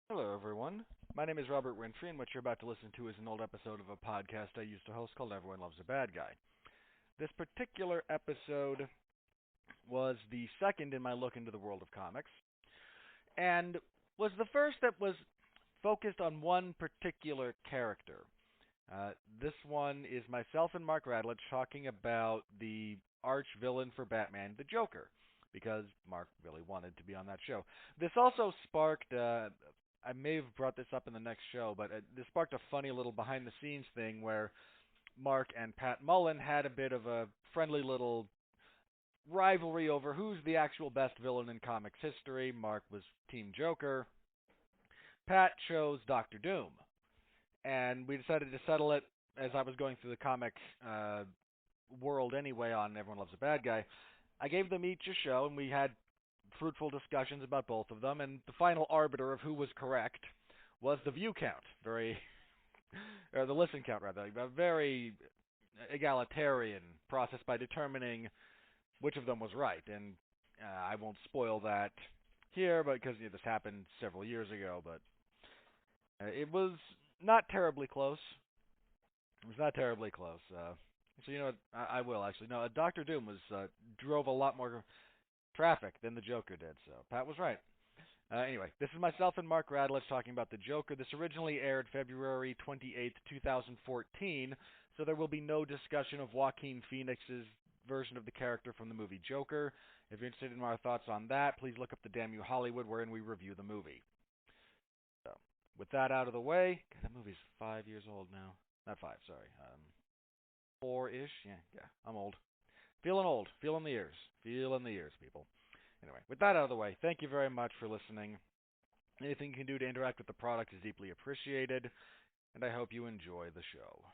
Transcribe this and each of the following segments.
Hello, everyone. My name is Robert Winfree, and what you're about to listen to is an old episode of a podcast I used to host called Everyone Loves a Bad Guy. This particular episode was the second in my look into the world of comics, and was the first that was focused on one particular character. This one is myself and Mark Radulich talking about the arch villain for Batman, the Joker, because Mark really wanted to be on that show. This also sparked, I may have brought this up in the next show, but this sparked a funny little behind the scenes thing where Mark and Pat Mullen had a bit of a friendly little rivalry over who's the actual best villain in comics history. Mark was Team Joker. Pat chose Doctor Doom. And we decided to settle it as I was going through the comic world anyway on Everyone Loves a Bad Guy. I gave them each a show, and we had fruitful discussions about both of them, and the final arbiter of who was correct was the view count. Or the listen count, rather. A very egalitarian process by determining which of them was right. And I won't spoil that here, because this happened several years ago, but it was not terribly close. It was not terribly close. So I will actually. No, Doctor Doom drove a lot more traffic than the Joker did. So Pat was right. Anyway, this is myself and Mark Radulich talking about the Joker. This originally aired February 28th, 2014, so there will be no discussion of Joaquin Phoenix's version of the character from the movie Joker. If you're interested in our thoughts on that, please look up the Damn You Hollywood, wherein we review the movie. So, with that out of the way, God, that movie's 5 years old now. Not 5, sorry. 4-ish? Yeah, I'm old. Feeling the years. Feeling the years, people. Anyway, with that out of the way, thank you very much for listening. Anything you can do to interact with the product is deeply appreciated, and I hope you enjoy the show.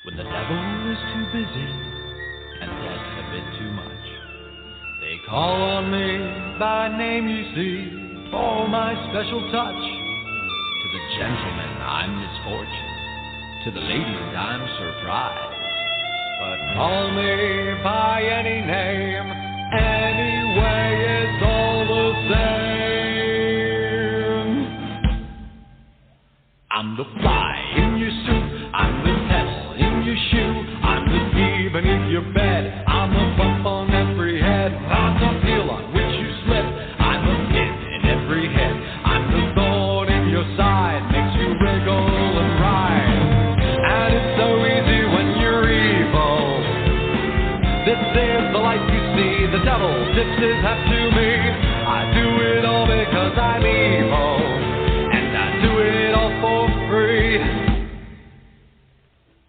When the devil is too busy and debt's a bit too much, they call on me by name, you see, for my special touch. To the gentlemen, I'm misfortune. To the ladies, I'm surprise. But call me by any name, anyway, it's all the same. I'm the fly in your suit, I'm the pebble in your shoe, I'm the bee beneath your bed, I'm the bump on every head, I'm the heel on which you slip, I'm a pin in every head, I'm the thorn in your side, makes you wriggle and writhe, and it's so easy when you're evil. This is the life you see, the devil tips his hat to me, I do it all because I'm evil, and I do it all for free.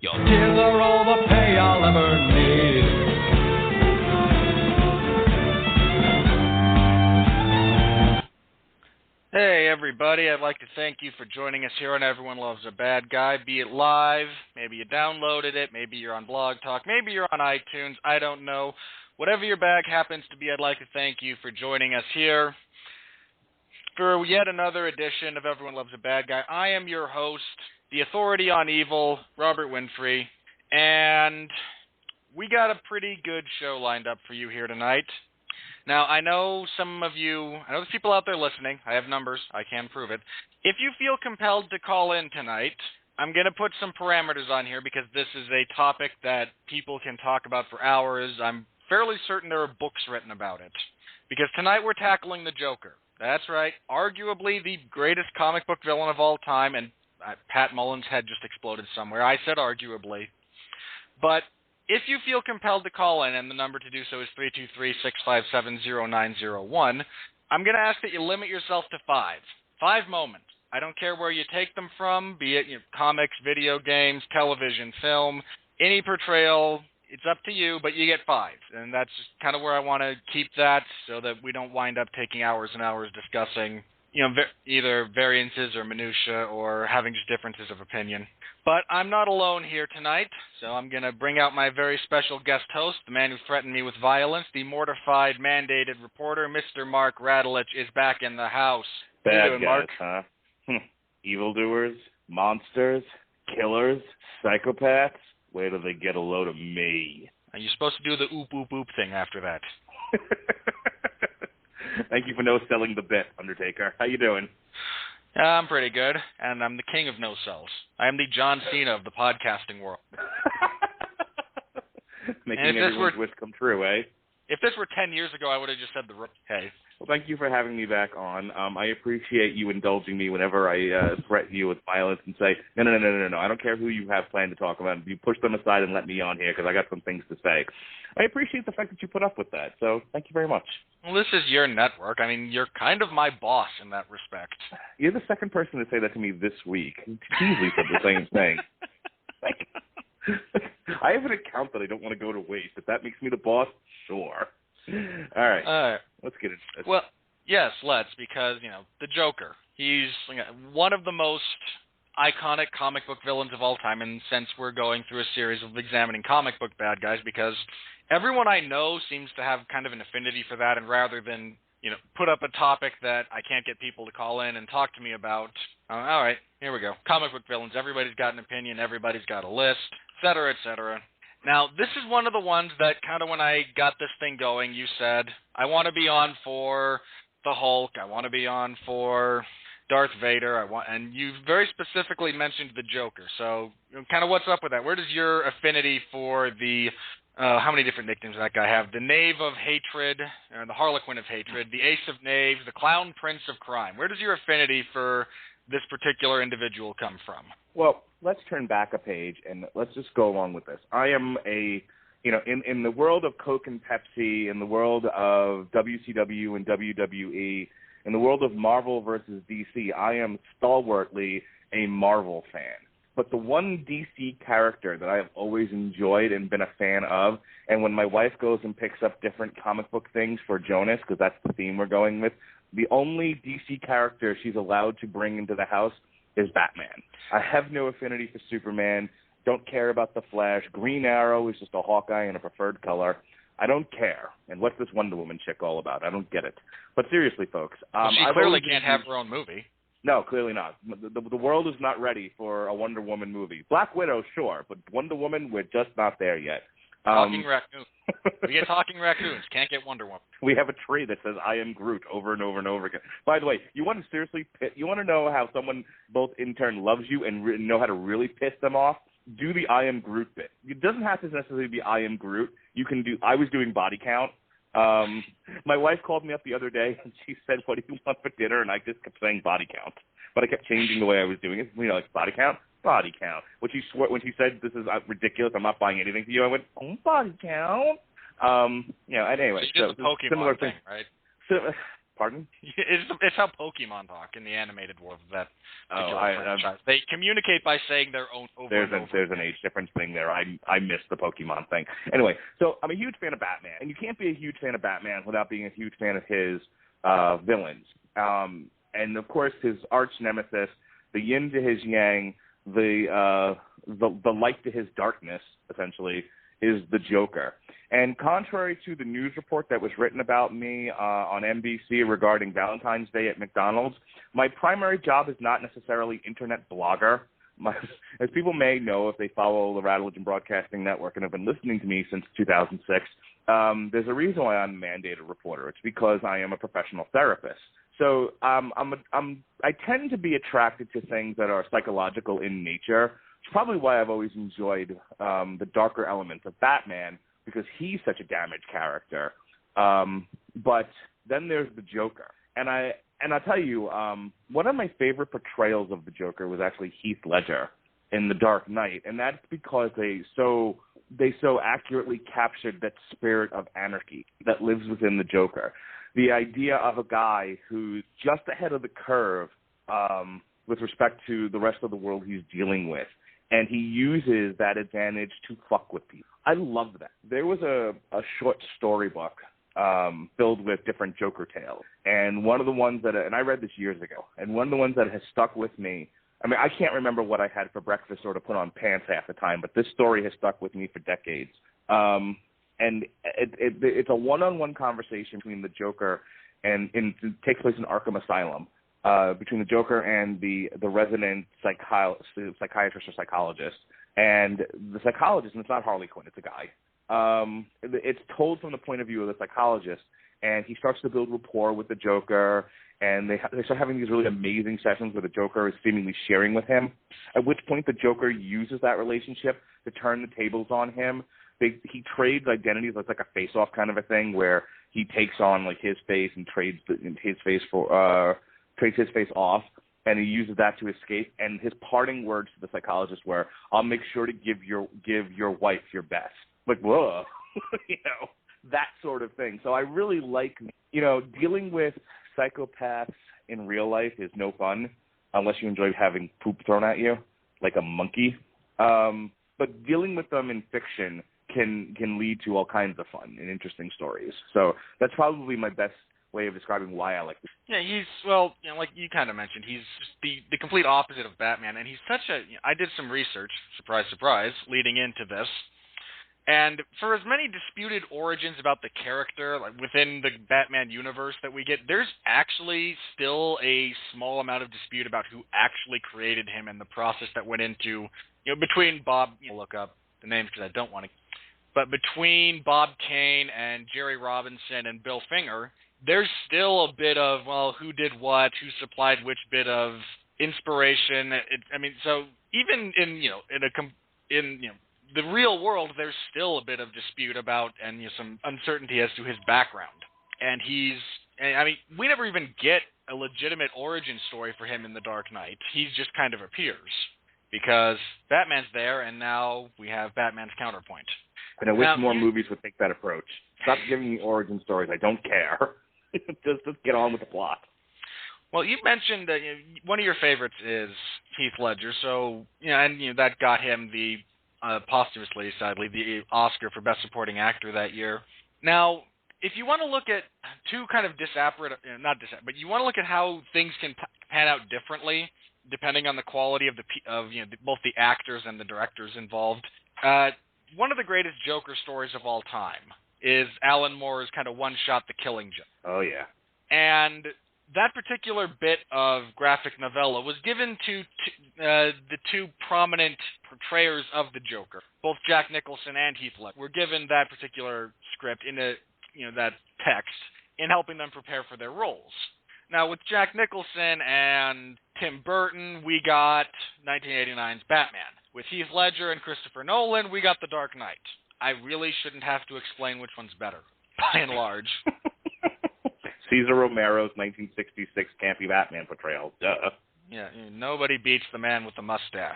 Your tears are all the pay I'll ever need. Hey everybody, I'd like to thank you for joining us here on Everyone Loves a Bad Guy, be it live, maybe you downloaded it, maybe you're on Blog Talk, maybe you're on iTunes, I don't know. Whatever your bag happens to be, I'd like to thank you for joining us here for yet another edition of Everyone Loves a Bad Guy. I am your host, the authority on evil, Robert Winfree, and we got a pretty good show lined up for you here tonight. Now, I know there's people out there listening. I have numbers. I can prove it. If you feel compelled to call in tonight, I'm going to put some parameters on here because this is a topic that people can talk about for hours. I'm fairly certain there are books written about it. Because tonight we're tackling the Joker. That's right. Arguably the greatest comic book villain of all time, and Pat Mullen's head just exploded somewhere. I said arguably. But if you feel compelled to call in, and the number to do so is 323-657-0901, I'm going to ask that you limit yourself to 5. 5 moments. I don't care where you take them from, be it comics, video games, television, film, any portrayal, it's up to you, but you get 5. And that's kind of where I want to keep that so that we don't wind up taking hours and hours discussing, either variances or minutia or having just differences of opinion. But I'm not alone here tonight, so I'm going to bring out my very special guest host, the man who threatened me with violence, the mortified, mandated reporter, Mr. Mark Radulich, is back in the house. Bad How you doing, guys, Mark? huh? Evildoers, monsters, killers, psychopaths. Wait till they get a load of me. And you're supposed to do the oop, oop, oop thing after that. Thank you for no-selling the bit, Undertaker. How you doing? I'm pretty good, and I'm the king of no-sells. I am the John Cena of the podcasting world. Making everyone's wish come true, eh? If this were 10 years ago, I would have just said hey. Well, thank you for having me back on. I appreciate you indulging me whenever I threaten you with violence and say, no. I don't care who you have planned to talk about. You push them aside and let me on here because I got some things to say. I appreciate the fact that you put up with that, so thank you very much. Well, this is your network. I mean, you're kind of my boss in that respect. You're the second person to say that to me this week. Easily said the same thing. I have an account that I don't want to go to waste. If that makes me the boss, sure. All right. Let's get into this. Well, yes, let's, because, the Joker. He's one of the most iconic comic book villains of all time, and since we're going through a series of examining comic book bad guys, because everyone I know seems to have kind of an affinity for that, and rather than, put up a topic that I can't get people to call in and talk to me about, all right, here we go. Comic book villains. Everybody's got an opinion. Everybody's got a list, et cetera, et cetera. Now, this is one of the ones that kind of when I got this thing going, you said, I want to be on for the Hulk. I want to be on for Darth Vader. And you very specifically mentioned the Joker. So kind of what's up with that? Where does your affinity for the, how many different nicknames does that guy have? The Knave of Hatred, the Harlequin of Hatred, the Ace of Knaves, the Clown Prince of Crime. Where does your affinity for this particular individual come from? Well, let's turn back a page and let's just go along with this. I am in the world of Coke and Pepsi, in the world of WCW and WWE, in the world of Marvel versus DC, I am stalwartly a Marvel fan. But the one DC character that I have always enjoyed and been a fan of, and when my wife goes and picks up different comic book things for Jonas, because that's the theme we're going with, the only DC character she's allowed to bring into the house is Batman. I have no affinity for Superman, don't care about the Flash. Green Arrow is just a Hawkeye in a preferred color. I don't care. And what's this Wonder Woman chick all about? I don't get it. But seriously, folks. She clearly can't have her own movie. No, clearly not. The world is not ready for a Wonder Woman movie. Black Widow, sure, but Wonder Woman, we're just not there yet. Talking raccoons. We get talking raccoons. Can't get Wonder Woman. We have a tree that says "I am Groot" over and over and over again. By the way, you want to know how someone both in turn loves you and know how to really piss them off? Do the "I am Groot" bit. It doesn't have to necessarily be "I am Groot." You can do. I was doing body count. My wife called me up the other day and she said, "What do you want for dinner?" And I just kept saying body count, but I kept changing the way I was doing it. Like body count. Body count. When she said this is ridiculous, I'm not buying anything for you, I went, body count. Anyway. It's just a Pokemon thing, right? So, pardon? It's how Pokemon talk in the animated world of that franchise. They communicate by saying their own over and over. There's an age difference thing there. I missed the Pokemon thing. Anyway, so I'm a huge fan of Batman. And you can't be a huge fan of Batman without being a huge fan of his villains. And, of course, his arch nemesis, the yin to his yang, the light to his darkness, essentially, is the Joker. And contrary to the news report that was written about me on NBC regarding Valentine's Day at McDonald's, my primary job is not necessarily internet blogger. As people may know if they follow the Radulich and Broadcasting Network and have been listening to me since 2006, there's a reason why I'm a mandated reporter. It's because I am a professional therapist. So I tend to be attracted to things that are psychological in nature. It's probably why I've always enjoyed the darker elements of Batman, because he's such a damaged character. But then there's the Joker. And I'll tell you, one of my favorite portrayals of the Joker was actually Heath Ledger in The Dark Knight, and that's because they so accurately captured that spirit of anarchy that lives within the Joker. The idea of a guy who's just ahead of the curve with respect to the rest of the world he's dealing with, and he uses that advantage to fuck with people. I loved that. There was a short story book filled with different Joker tales. And one of the ones and I read this years ago, and one of the ones that has stuck with me, I mean, I can't remember what I had for breakfast or to put on pants half the time, but this story has stuck with me for decades. And it's a one-on-one conversation between the Joker and it takes place in Arkham Asylum, between the Joker and the resident psychiatrist or psychologist. And the psychologist, and it's not Harley Quinn, it's a guy. It's told from the point of view of the psychologist, and he starts to build rapport with the Joker, and they start having these really amazing sessions where the Joker is seemingly sharing with him, at which point the Joker uses that relationship to turn the tables on him. He trades identities. It's like a face-off kind of a thing where he takes on like his face and trades his face off, and he uses that to escape. And his parting words to the psychologist were, "I'll make sure to give your wife your best." Like, whoa, that sort of thing. So I really like, dealing with psychopaths in real life is no fun unless you enjoy having poop thrown at you, like a monkey. But dealing with them in fiction can lead to all kinds of fun and interesting stories. So that's probably my best way of describing why I like this. Yeah, like you kind of mentioned, he's just the complete opposite of Batman, and he's such a. I did some research, surprise, surprise, leading into this, and for as many disputed origins about the character, like within the Batman universe that we get, there's actually still a small amount of dispute about who actually created him and the process that went into, between Bob. Look up the names because I don't want to. But between Bob Kane and Jerry Robinson and Bill Finger, there's still a bit of, who did what, who supplied which bit of inspiration. So even in the real world, there's still a bit of dispute about and some uncertainty as to his background. And we never even get a legitimate origin story for him in The Dark Knight. He just kind of appears because Batman's there, and now we have Batman's counterpoint. And I wish more movies would take that approach. Stop giving me origin stories. I don't care. just get on with the plot. Well, you mentioned that one of your favorites is Heath Ledger, so that got him the posthumously, sadly, the Oscar for Best Supporting Actor that year. Now, if you want to look at two kind of but you want to look at how things can pan out differently depending on the quality of both the actors and the directors involved. One of the greatest Joker stories of all time is Alan Moore's kind of one-shot The Killing Joke. Oh, yeah. And that particular bit of graphic novella was given to the two prominent portrayers of the Joker. Both Jack Nicholson and Heath Ledger were given that particular script in that text in helping them prepare for their roles. Now, with Jack Nicholson and Tim Burton, we got 1989's Batman. With Heath Ledger and Christopher Nolan, we got The Dark Knight. I really shouldn't have to explain which one's better, by and large. Cesar Romero's 1966 campy Batman portrayal. Duh. Yeah, nobody beats the man with the mustache,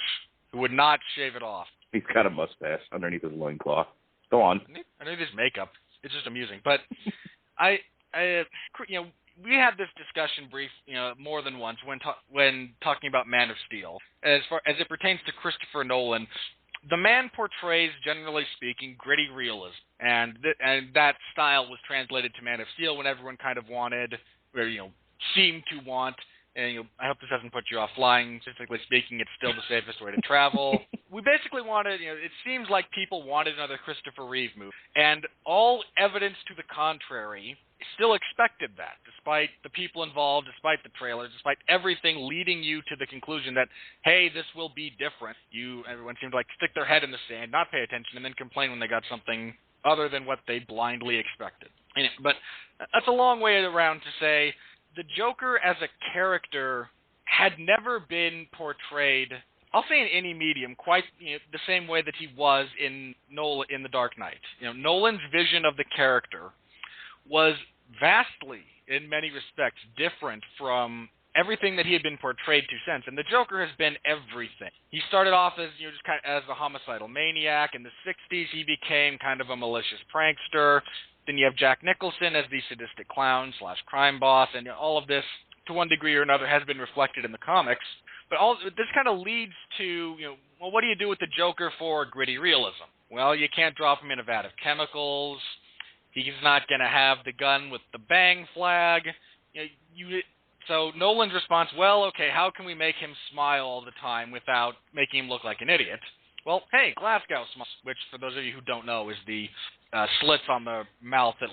who would not shave it off. He's got a mustache underneath his loincloth. Go on. Underneath his makeup. It's just amusing. But we had this discussion more than once when talking about Man of Steel. As far as it pertains to Christopher Nolan, the man portrays, generally speaking, gritty realism, and that style was translated to Man of Steel when everyone kind of wanted, or seemed to want. And I hope this doesn't put you off flying. Statistically speaking, it's still the safest way to travel. We basically wanted, it seems like people wanted another Christopher Reeve movie, and all evidence to the contrary still expected that, despite the people involved, despite the trailers, despite everything leading you to the conclusion that, hey, this will be different. Everyone seemed to stick their head in the sand, not pay attention, and then complain when they got something other than what they blindly expected. But that's a long way around to say the Joker as a character had never been portrayed, I'll say in any medium, quite the same way that he was in The Dark Knight. Nolan's vision of the character was vastly, in many respects, different from everything that he had been portrayed to since. And the Joker has been everything. He started off as just kind of as a homicidal maniac. In the 60s, he became kind of a malicious prankster. Then you have Jack Nicholson as the sadistic clown / crime boss, and all of this, to one degree or another, has been reflected in the comics. But all this kind of leads to, what do you do with the Joker for gritty realism? well, you can't drop him in a vat of chemicals. He's not going to have the gun with the bang flag. So Nolan's response, well, okay, how can we make him smile all the time without making him look like an idiot? Well, hey, Glasgow smiles, which, for those of you who don't know, is the slits on the mouth that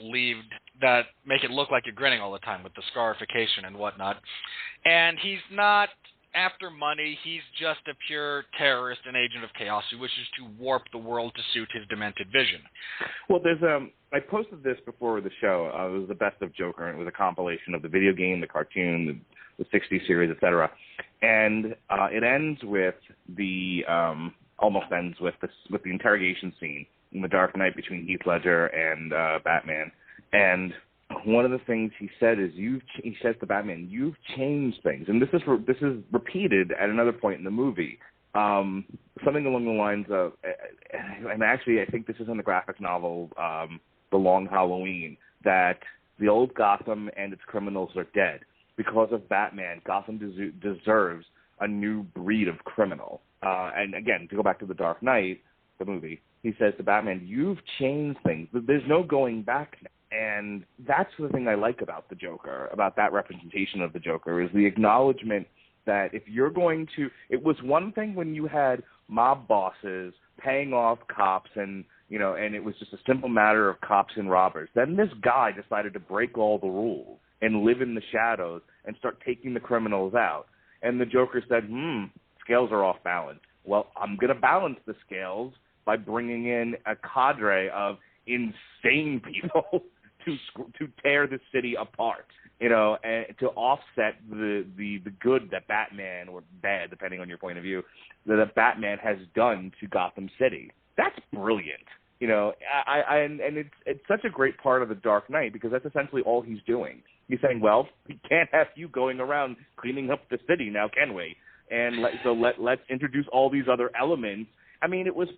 make it look like you're grinning all the time with the scarification and whatnot. And he's not after money. He's just a pure terrorist and agent of chaos who wishes to warp the world to suit his demented vision. Well, I posted this before the show. It was the Best of Joker, and it was a compilation of the video game, the cartoon, the 60s series, etc. And it ends with almost ends with the interrogation scene in The Dark Knight between Heath Ledger and Batman. And one of the things he said is, he says to Batman, "You've changed things." And this is repeated at another point in the movie. Something along the lines of, and actually I think this is in the graphic novel, The Long Halloween, that the old Gotham and its criminals are dead. Because of Batman, Gotham deserves a new breed of criminal. And again, to go back to The Dark Knight, the movie, he says to Batman, "You've changed things. There's no going back now." And that's the thing I like about the Joker, about that representation of the Joker, is the acknowledgement that if you're going to, it was one thing when you had mob bosses paying off cops and it was just a simple matter of cops and robbers. Then this guy decided to break all the rules and live in the shadows and start taking the criminals out. And the Joker said, scales are off balance. Well, I'm going to balance the scales by bringing in a cadre of insane people to tear the city apart, and to offset the good that Batman, or bad, depending on your point of view, that Batman has done to Gotham City. That's brilliant, and it's such a great part of The Dark Knight, because that's essentially all he's doing. He's saying, well, we can't have you going around cleaning up the city now, can we? And let's introduce all these other elements. I mean, it was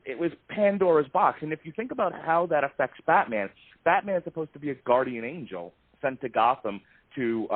Pandora's box. And if you think about how that affects Batman, Batman's supposed to be a guardian angel sent to Gotham to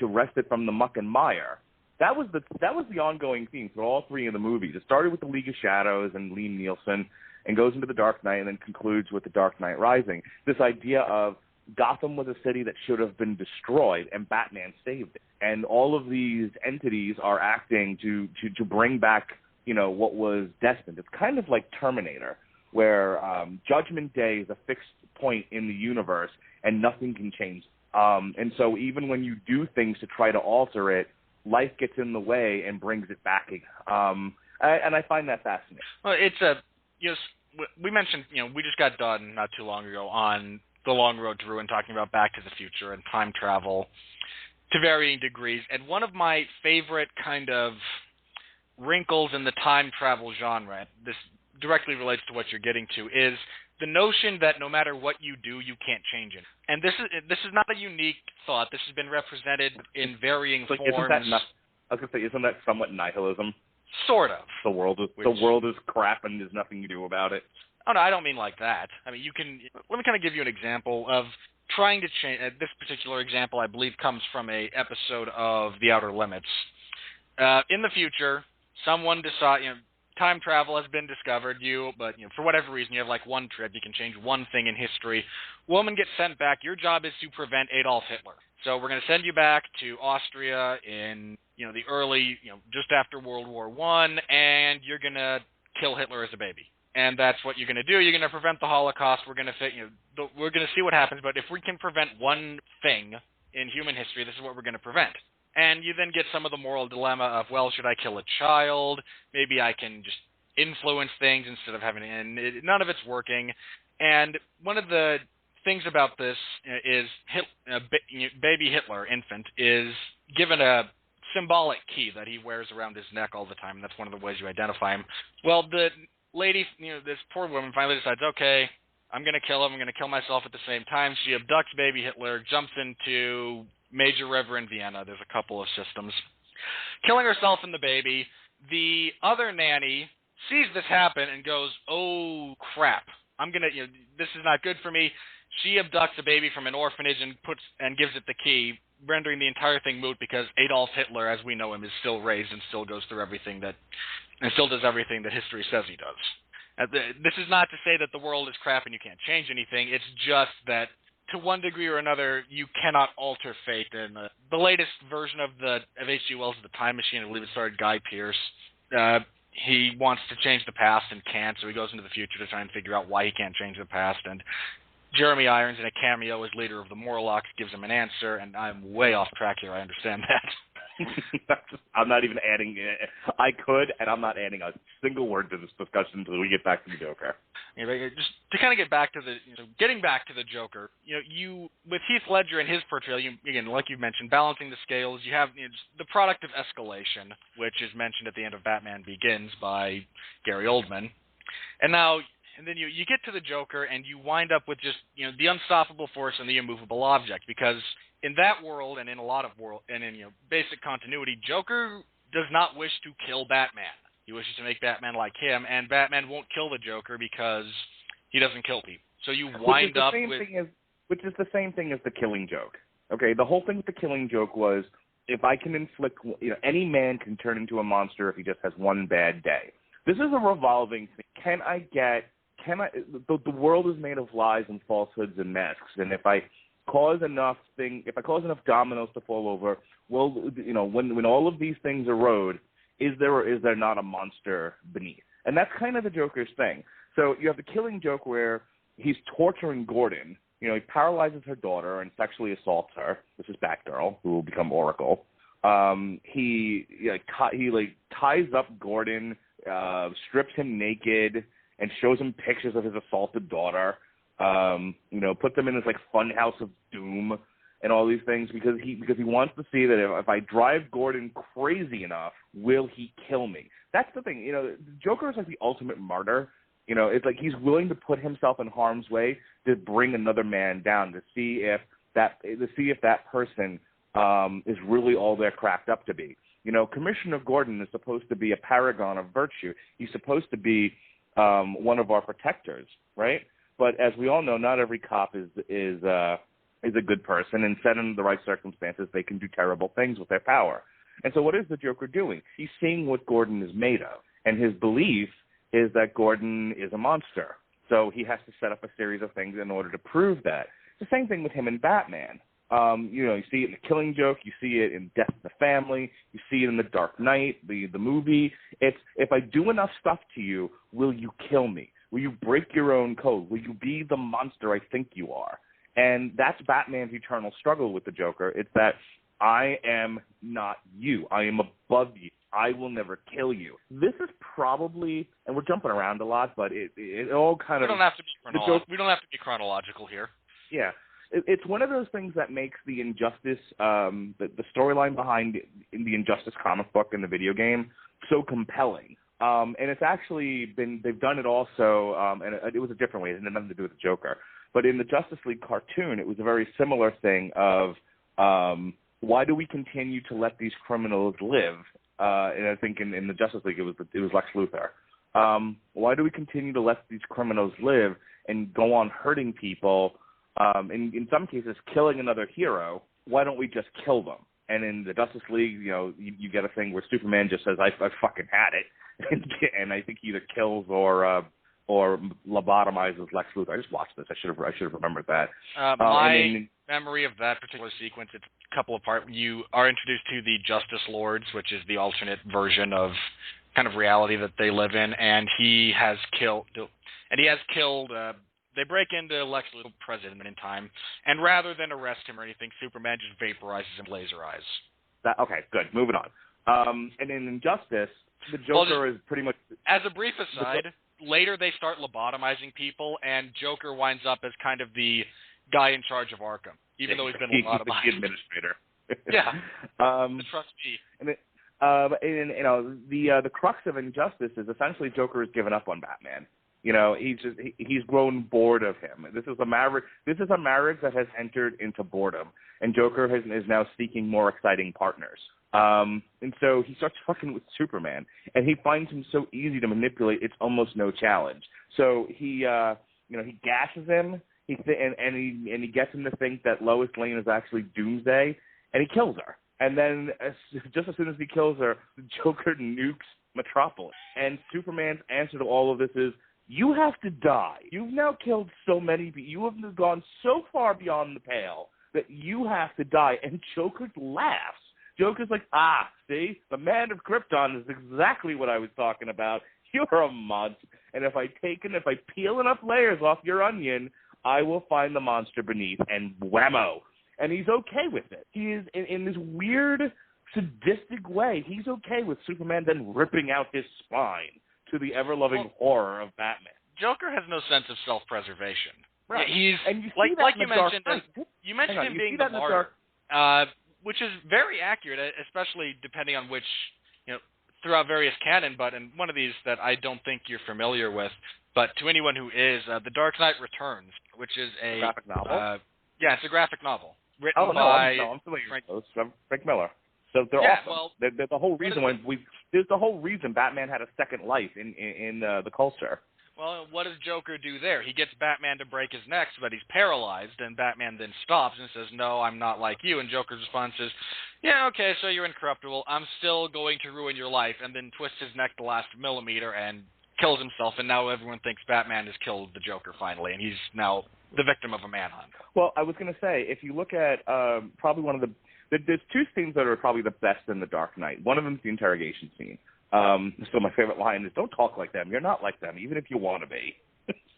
wrest it from the muck and mire. That was the ongoing theme for all three of the movies. It started with the League of Shadows and Liam Neeson, and goes into the Dark Knight, and then concludes with the Dark Knight Rising. This idea of Gotham was a city that should have been destroyed, and Batman saved it. And all of these entities are acting to bring back, what was destined. It's kind of like Terminator, where Judgment Day is a fixed point in the universe, and nothing can change. And so even when you do things to try to alter it, life gets in the way and brings it back. And I find that fascinating. Well, we mentioned, we just got done not too long ago on The Long Road to Ruin, talking about Back to the Future and time travel to varying degrees. And one of my favorite kind of wrinkles in the time travel genre, this directly relates to what you're getting to, is the notion that no matter what you do, you can't change it. And this is not a unique thought. This has been represented in varying forms. Isn't that somewhat nihilism? Sort of. The world is crap and there's nothing you do about it. Oh, no, I don't mean like that. I mean, let me kind of give you an example of trying to change. This particular example, I believe, comes from a episode of The Outer Limits. In the future, someone decides, time travel has been discovered, but for whatever reason, you have like one trip, you can change one thing in history. Woman gets sent back. Your job is to prevent Adolf Hitler. So we're going to send you back to Austria in, the early, just after World War I, and you're going to kill Hitler as a baby. And that's what you're going to do. You're going to prevent the Holocaust. We're going to we're going to see what happens. But if we can prevent one thing in human history, this is what we're going to prevent. And you then get some of the moral dilemma of, well, should I kill a child? Maybe I can just influence things instead of having, and none of it's working. And one of the things about this is baby Hitler, infant, is given a symbolic key that he wears around his neck all the time. And that's one of the ways you identify him. Well, the lady, this poor woman finally decides, okay, I'm going to kill him. I'm going to kill myself at the same time. She abducts baby Hitler, jumps into Major River in Vienna. There's a couple of systems. Killing herself and the baby. The other nanny sees this happen and goes, oh, crap. This is not good for me. She abducts a baby from an orphanage and gives it the key, rendering the entire thing moot because Adolf Hitler, as we know him, is still raised and still goes through everything and still does everything that history says he does. This is not to say that the world is crap and you can't change anything. It's just that to one degree or another, you cannot alter fate. And the latest version of H.G. Wells' The Time Machine, I believe it starred Guy Pearce. He wants to change the past and can't, so he goes into the future to try and figure out why he can't change the past. And Jeremy Irons, in a cameo as leader of the Morlocks, gives him an answer, and I'm way off track here, I understand that. I'm not even adding – I could, and I'm not adding a single word to this discussion until we get back to the Joker. Yeah, just to kind of get back to getting back to the Joker, you with Heath Ledger and his portrayal, again, like you mentioned, balancing the scales, you have the product of escalation, which is mentioned at the end of Batman Begins by Gary Oldman. And then you get to the Joker, and you wind up with just the unstoppable force and the immovable object, because in that world and in a lot of and in basic continuity, Joker does not wish to kill Batman. He wishes to make Batman like him, and Batman won't kill the Joker because he doesn't kill people. So you wind up with... Which is the same thing as the Killing Joke. Okay, the whole thing with the Killing Joke was, if I can inflict... any man can turn into a monster if he just has one bad day. This is a revolving thing. The world is made of lies and falsehoods and masks, and if I cause enough dominoes to fall over, well, when all of these things erode, is there or is there not a monster beneath? And that's kind of the Joker's thing. So you have the Killing Joke where he's torturing Gordon. He paralyzes her daughter and sexually assaults her. This is Batgirl, who will become Oracle. He ties up Gordon, strips him naked, and shows him pictures of his assaulted daughter. Put them in this fun house of doom and all these things because he wants to see that if I drive Gordon crazy enough, will he kill me? That's the thing. The Joker is like the ultimate martyr. It's like he's willing to put himself in harm's way to bring another man down to see if that person is really all they're cracked up to be. Commissioner Gordon is supposed to be a paragon of virtue. He's supposed to be one of our protectors, right? But as we all know, not every cop is a good person, and set in the right circumstances, they can do terrible things with their power. And so what is the Joker doing? He's seeing what Gordon is made of, and his belief is that Gordon is a monster. So he has to set up a series of things in order to prove that. It's the same thing with him and Batman. You see it in The Killing Joke, you see it in Death in the Family, you see it in The Dark Knight, the movie. It's, if I do enough stuff to you, will you kill me? Will you break your own code? Will you be the monster I think you are? And that's Batman's eternal struggle with the Joker. It's that I am not you. I am above you. I will never kill you. This is probably, and we're jumping around a lot, but it all kind of... We don't have to be chronological here. Yeah. It's one of those things that makes the Injustice, the storyline behind in the Injustice comic book and the video game so compelling. And it's actually they've done it also, and it was a different way. It had nothing to do with the Joker. But in the Justice League cartoon, it was a very similar thing of why do we continue to let these criminals live? And I think in the Justice League, it was Lex Luthor. Why do we continue to let these criminals live and go on hurting people? In some cases, killing another hero. Why don't we just kill them? And in the Justice League, you get a thing where Superman just says, "I fucking had it," and I think he either kills or lobotomizes Lex Luthor. I just watched this. I should have remembered that. My memory of that particular sequence, it's a couple of parts. You are introduced to the Justice Lords, which is the alternate version of kind of reality that they live in, and he has killed. They break into Lex Luthor president in time, and rather than arrest him or anything, Superman just vaporizes him with laser eyes. Okay, good. Moving on. And in Injustice, the Joker is pretty much... As a brief aside, later they start lobotomizing people, and Joker winds up as kind of the guy in charge of Arkham, even though he's been lobotomized. He's the administrator. Yeah, the trustee. The crux of Injustice is essentially Joker has given up on Batman. He's grown bored of him. This is a marriage that has entered into boredom, and Joker is now seeking more exciting partners. And so he starts fucking with Superman, and he finds him so easy to manipulate. It's almost no challenge. So he gashes him. He gets him to think that Lois Lane is actually Doomsday, and he kills her. And then just as soon as he kills her, the Joker nukes Metropolis. And Superman's answer to all of this is, you have to die. You've now killed so many people. You have gone so far beyond the pale that you have to die. And Joker laughs. Joker's like, see, the Man of Krypton is exactly what I was talking about. You're a monster. And if I peel enough layers off your onion, I will find the monster beneath. And whammo. And he's okay with it. He is, in this weird, sadistic way, he's okay with Superman then ripping out his spine to the ever-loving horror of Batman. Joker has no sense of self-preservation. Right. He's, and you like you mentioned, you mentioned him being the martyr, which is very accurate, especially depending on which, throughout various canon, but in one of these that I don't think you're familiar with, but to anyone who is, The Dark Knight Returns, which is a graphic novel? Yeah, it's a graphic novel written by I'm familiar with those. Frank Miller. So they're awesome. Well, they're the whole reason there's the whole reason Batman had a second life in the culture. Well, what does Joker do there? He gets Batman to break his neck, but he's paralyzed, and Batman then stops and says, "No, I'm not like you." And Joker's response is, "Yeah, okay, so you're incorruptible. I'm still going to ruin your life," and then twists his neck the last millimeter and kills himself, and now everyone thinks Batman has killed the Joker finally, and he's now the victim of a manhunt. Well, I was going to say, if you look at probably one of there's two scenes that are probably the best in The Dark Knight. One of them is the interrogation scene. So my favorite line is, "Don't talk like them. You're not like them, even if you want to be."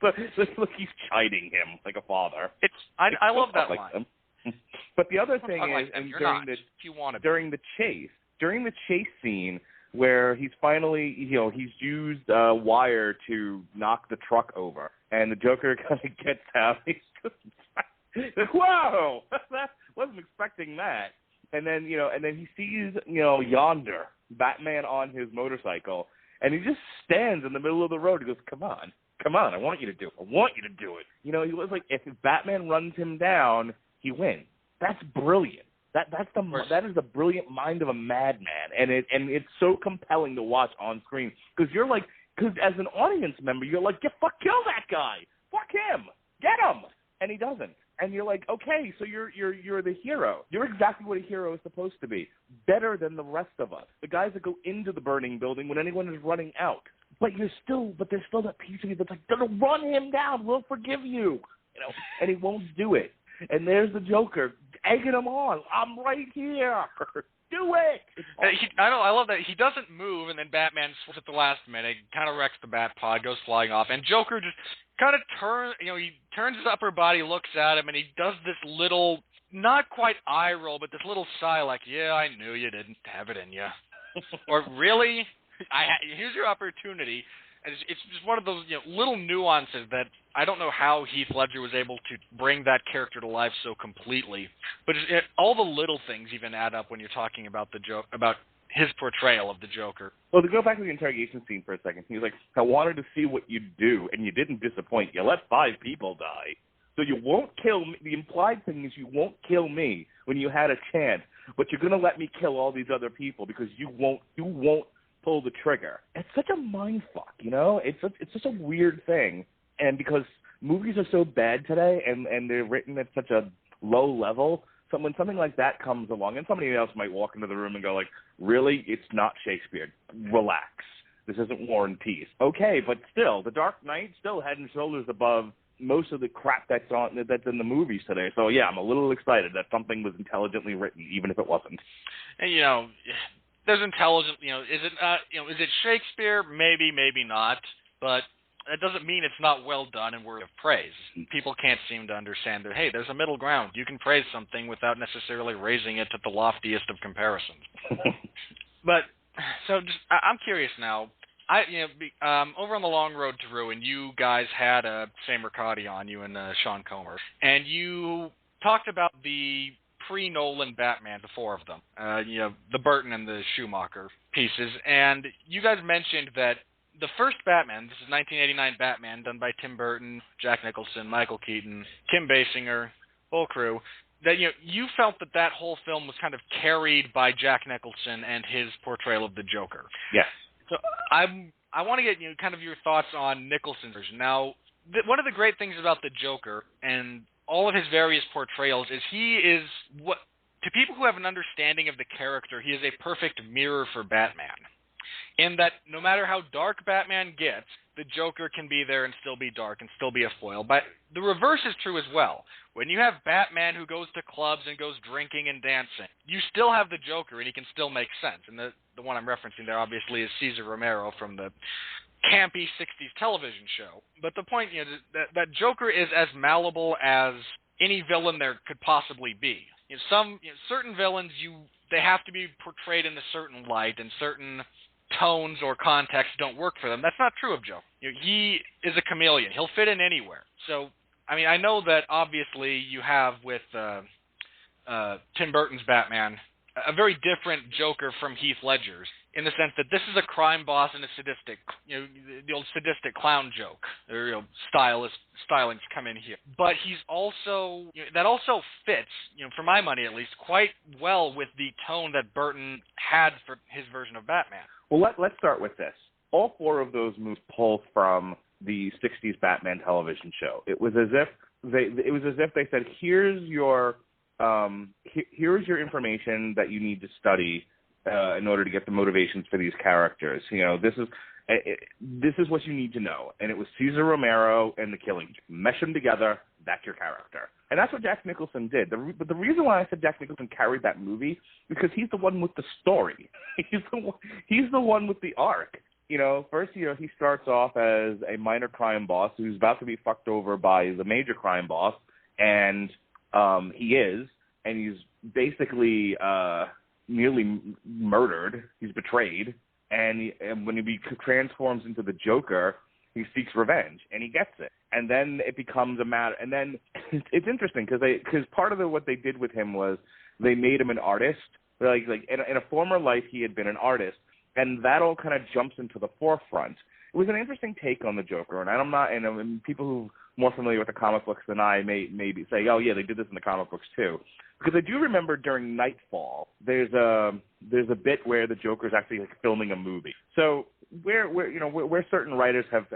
So look, he's chiding him like a father. I love that like line. But the other thing is, during the chase scene where he's finally, he's used wire to knock the truck over, and the Joker kind of gets out. He's just like, "Whoa, wasn't expecting that." And then, and then he sees, yonder, Batman on his motorcycle, and he just stands in the middle of the road. He goes, come on, I want you to do it. He was like, if Batman runs him down, he wins. That's brilliant. That is the brilliant mind of a madman, and it's so compelling to watch on screen, because as an audience member, you're like, kill that guy, fuck him, get him, and he doesn't. And you're like, okay, so you're the hero. You're exactly what a hero is supposed to be. Better than the rest of us. The guys that go into the burning building when anyone is running out. But there's still that piece of you that's like, run him down. We'll forgive you. And he won't do it. And there's the Joker egging him on. I'm right here. Do it. I love that he doesn't move, and then Batman slips at the last minute, kind of wrecks the bat pod, goes flying off, and Joker just kind of he turns his upper body, looks at him, and he does this little, not quite eye roll, but this little sigh like, yeah, I knew you didn't have it in you. Or, really? Here's your opportunity. And it's just one of those little nuances that I don't know how Heath Ledger was able to bring that character to life so completely. But all the little things even add up when you're talking about about his portrayal of the Joker. Well, to go back to the interrogation scene for a second, he's like, I wanted to see what you'd do, and you didn't disappoint. You let 5 people die. So you won't kill me. The implied thing is you won't kill me when you had a chance, but you're going to let me kill all these other people because you won't pull the trigger. It's such a mind fuck, It's such a weird thing. And because movies are so bad today and they're written at such a low level, so when something like that comes along, and somebody else might walk into the room and go like, really? It's not Shakespeare. Relax. This isn't War and Peace. Okay, but still, The Dark Knight still head and shoulders above most of the crap that's in the movies today. So yeah, I'm a little excited that something was intelligently written, even if it wasn't. And there's intelligent. Is it Shakespeare? Maybe, maybe not. But that doesn't mean it's not well done and worthy of praise. People can't seem to understand that. Hey, there's a middle ground. You can praise something without necessarily raising it to the loftiest of comparisons. But so, I'm curious now. Over on the Long Road to Ruin, you guys had Sam Riccati on you and Sean Comer, and you talked about the pre-Nolan Batman, the 4 of them, the Burton and the Schumacher pieces, and you guys mentioned that the first Batman, this is 1989 Batman, done by Tim Burton, Jack Nicholson, Michael Keaton, Kim Basinger, whole crew, that you felt that whole film was kind of carried by Jack Nicholson and his portrayal of the Joker. Yes. So I want to get kind of your thoughts on Nicholson's version. Now, one of the great things about the Joker and all of his various portrayals is he is what, to people who have an understanding of the character, he is a perfect mirror for Batman. In that no matter how dark Batman gets, the Joker can be there and still be dark and still be a foil. But the reverse is true as well. When you have Batman who goes to clubs and goes drinking and dancing, you still have the Joker and he can still make sense. And the one I'm referencing there obviously is Cesar Romero from the campy 60s television show. But the point, that Joker is as malleable as any villain there could possibly be. Certain villains, they have to be portrayed in a certain light, and certain tones or contexts don't work for them. That's not true of Joker. He is a chameleon. He'll fit in anywhere. So, I know that obviously you have with Tim Burton's Batman a very different Joker from Heath Ledger's, in the sense that this is a crime boss and a sadistic, the old sadistic clown joke, or stylings come in here. But he's also, that also fits, for my money at least, quite well with the tone that Burton had for his version of Batman. Well, let's start with this. All four of those moves pull from the 60s Batman television show. It was as if they said, here's your information that you need to study in order to get the motivations for these characters. This is what you need to know. And it was Cesar Romero and the Killing. Mesh them together, that's your character. And that's what Jack Nicholson did. But the reason why I said Jack Nicholson carried that movie, because he's the one with the story. He's the one with the arc. First, he starts off as a minor crime boss who's about to be fucked over by the major crime boss, and he's basically nearly murdered. He's betrayed, and when he transforms into the Joker, he seeks revenge, and he gets it. And then it becomes a matter. And then it's interesting because part of what they did with him was they made him an artist. Like in a former life, he had been an artist, and that all kind of jumps into the forefront. It was an interesting take on the Joker, and people who are more familiar with the comic books than I may say, oh yeah, they did this in the comic books too. Because I do remember during Nightfall, there's a bit where the Joker's actually filming a movie. So where certain writers have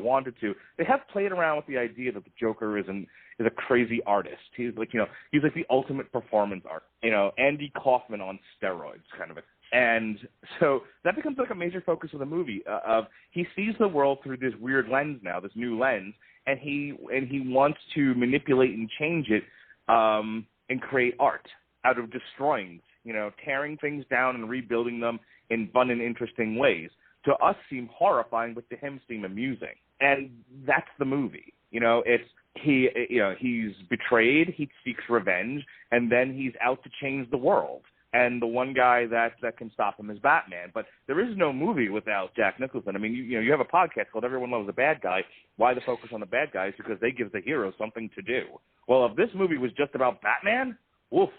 wanted to, they have played around with the idea that the Joker is a crazy artist. He's like the ultimate performance art. Andy Kaufman on steroids, kind of a. And so that becomes like a major focus of the movie. He sees the world through this weird lens now, this new lens, and he wants to manipulate and change it and create art out of destroying, tearing things down and rebuilding them in fun and interesting ways. To us, seem horrifying, but to him, seem amusing. And that's the movie. He's betrayed, he seeks revenge, and then he's out to change the world. And the one guy that can stop him is Batman. But there is no movie without Jack Nicholson. You have a podcast called Everyone Loves a Bad Guy. Why the focus on the bad guys? Because they give the hero something to do. Well, if this movie was just about Batman, woof,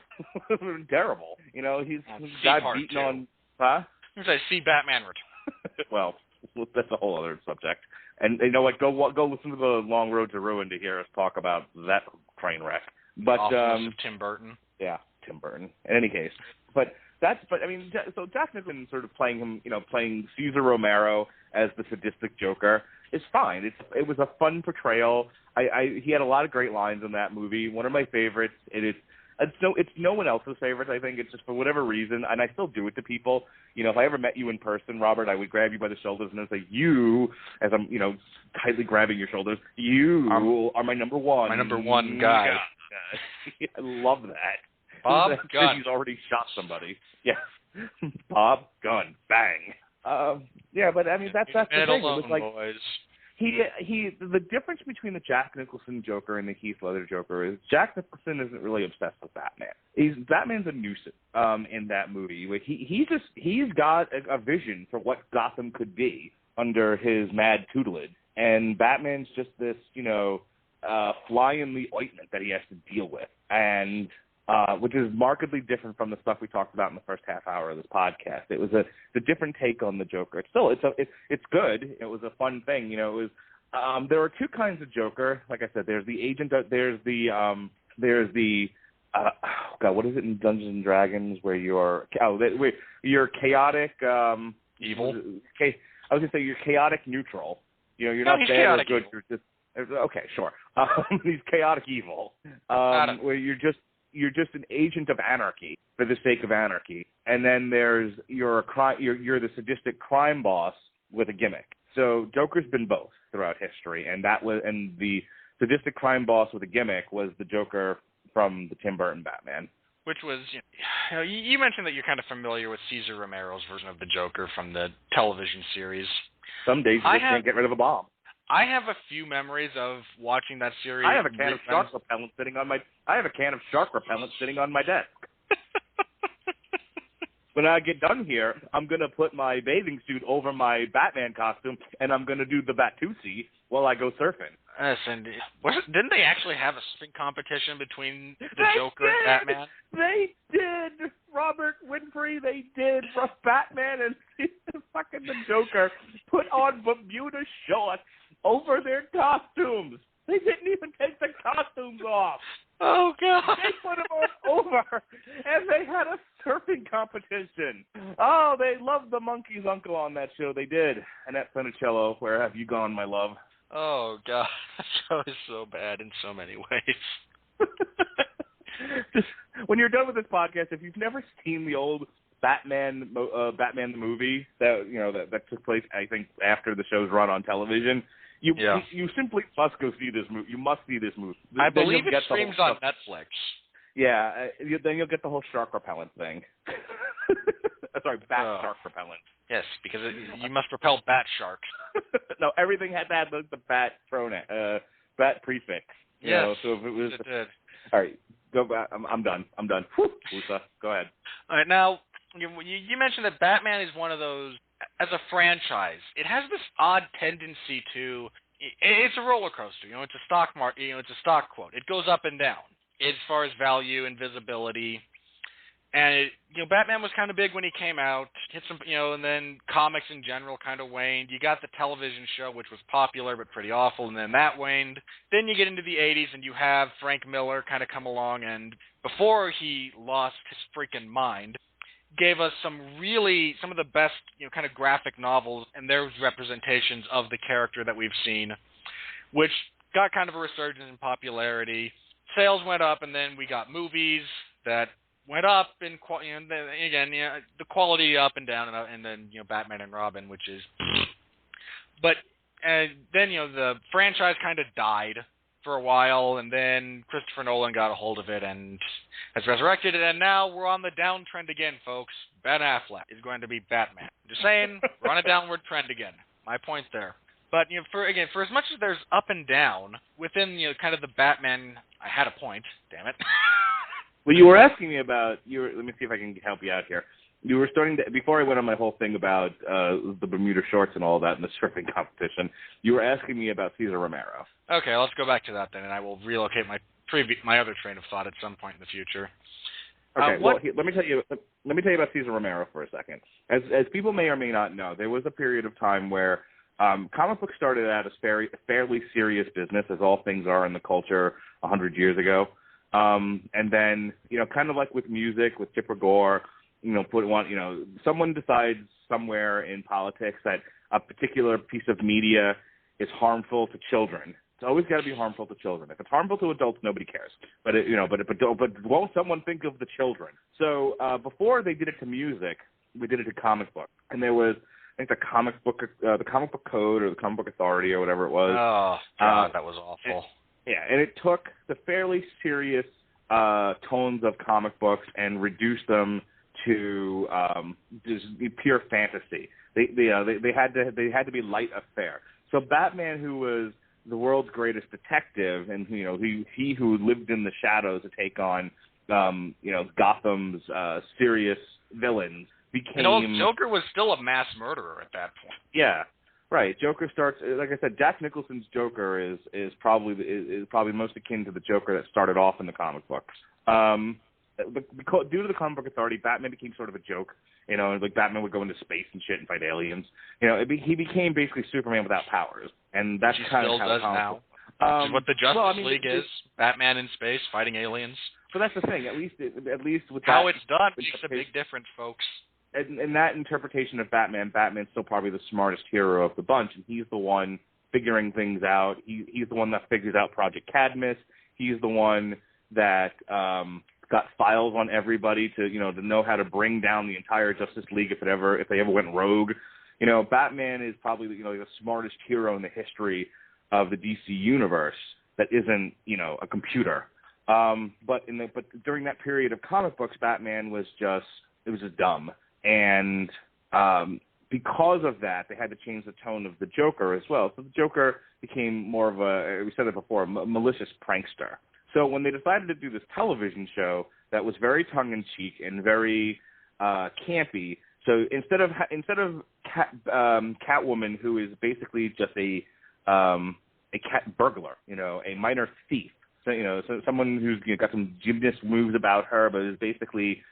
terrible. He's got beaten on. Huh? I see Batman return. Well, that's a whole other subject. And you know what? Go listen to the Long Road to Ruin to hear us talk about that train wreck. But Tim Burton. Yeah, Tim Burton. In any case, so Jack Nicholson sort of playing Cesar Romero as the sadistic Joker is fine. It was a fun portrayal. He had a lot of great lines in that movie. One of my favorites. It's no one else's favorite. I think it's just for whatever reason, and I still do it to people. If I ever met you in person, Robert, I would grab you by the shoulders and I'd say, "You," as I'm, tightly grabbing your shoulders. "You are my number one." My number one guy. I love that. Bob Gunn. He's already shot somebody. Yes. Bob Gunn. Bang. But that's the thing. It was like, boys. The difference between the Jack Nicholson Joker and the Heath Ledger Joker is Jack Nicholson isn't really obsessed with Batman. Batman's a nuisance in that movie. Like he's got a vision for what Gotham could be under his mad tutelage, and Batman's just this fly in the ointment that he has to deal with, and which is markedly different from the stuff we talked about in the first half hour of this podcast. It was a different take on the Joker. It's good. It was a fun thing. It was there are two kinds of Joker. Like I said, there's the agent. There's what is it in Dungeons and Dragons where you're chaotic evil. Okay, I was gonna say you're chaotic neutral. You're not bad or good. Evil. You're just okay, sure. He's chaotic evil. Where you're just an agent of anarchy for the sake of anarchy, and then you're the sadistic crime boss with a gimmick. So Joker's been both throughout history, and the sadistic crime boss with a gimmick was the Joker from the Tim Burton Batman. Which was, you mentioned that you're kind of familiar with Cesar Romero's version of the Joker from the television series. Some days you just can't get rid of a bomb. I have a few memories of watching that series. I have a can of shark repellent sitting on my desk. When I get done here, I'm going to put my bathing suit over my Batman costume, and I'm going to do the Batusi while I go surfing. Listen, didn't they actually have a surfing competition between the Joker and Batman? They did. Robert Winfree, they did. Batman and fucking the Joker put on Bermuda shorts over their costumes. They didn't even take the costumes off. Oh, God. They put them over, and they had a surfing competition. Oh, they loved the monkey's uncle on that show. They did. Annette Funicello, where have you gone, my love? Oh, God. That show is so bad in so many ways. Just, when you're done with this podcast, if you've never seen the old Batman the movie that took place, I think, after the show's run on television, you simply must go see this movie. You must see this movie. I believe it streams on Netflix. Yeah, then you'll get the whole shark repellent thing. Sorry, shark repellent. Yes, because you must repel bat sharks. No, everything had to have the bat bat prefix. Yes, so if it was, it did. All right, go back. I'm done. Whew, Lisa, go ahead. All right, now you mentioned that Batman is one of those. As a franchise, it has this odd tendency to. It's a roller coaster. It's a stock market. It's a stock quote. It goes up and down as far as value and visibility. And Batman was kind of big when he came out. Hit some, and then comics in general kind of waned. You got the television show, which was popular but pretty awful, and then that waned. Then you get into the 80s, and you have Frank Miller kind of come along, and before he lost his freaking mind, gave us some of the best, kind of graphic novels and their representations of the character that we've seen, which got kind of a resurgence in popularity. Sales went up, and then we got movies that went up in the quality up and down, and then Batman and Robin, which is, but then the franchise kind of died for a while, and then Christopher Nolan got a hold of it and has resurrected it, and now we're on the downtrend again, folks. Ben Affleck is going to be Batman. Just saying, we're on a downward trend again. My point there. But for as much as there's up and down within kind of the Batman, I had a point. Damn it. Well, you were asking me about. Let me see if I can help you out here. You were starting to, before I went on my whole thing about the Bermuda shorts and all that and the surfing competition, you were asking me about Cesar Romero. Okay, let's go back to that then, and I will relocate my other train of thought at some point in the future. Okay, let me tell you about Cesar Romero for a second. As people may or may not know, there was a period of time where comic books started out as fairly serious business, as all things are in the culture 100 years ago. And then, kind of like with music, with Tipper Gore, someone decides somewhere in politics that a particular piece of media is harmful to children. It's always got to be harmful to children. If it's harmful to adults, nobody cares. But won't someone think of the children? So before they did it to music, we did it to comic book, and there was, I think, the comic book code or the comic book authority or whatever it was. Oh God, that was awful. And it took the fairly serious tones of comic books and reduced them to just pure fantasy. They had to be light affair. So Batman, who was the world's greatest detective, and he who lived in the shadows to take on Gotham's serious villains, became. Joker was still a mass murderer at that point. Yeah. Right, Joker starts, like I said, Jack Nicholson's Joker is probably most akin to the Joker that started off in the comic books. Due to the comic book authority, Batman became sort of a joke. Like Batman would go into space and shit and fight aliens. He became basically Superman without powers, and that's kind of how does now. Which is what the Justice League is: Batman in space fighting aliens. So that's the thing. At least with how it's done makes a big difference, folks. In that interpretation of Batman's still probably the smartest hero of the bunch, and he's the one figuring things out. He's the one that figures out Project Cadmus. He's the one that got files on everybody to know how to bring down the entire Justice League if they ever went rogue. Batman is probably the smartest hero in the history of the DC universe that isn't a computer. But during that period of comic books, Batman was just dumb, and because of that, they had to change the tone of the Joker as well. So the Joker became more of we said it before, a malicious prankster. So when they decided to do this television show that was very tongue-in-cheek and very campy, so instead of Catwoman, who is basically just a cat burglar, a minor thief, so someone who's got some gymnast moves about her, but is basically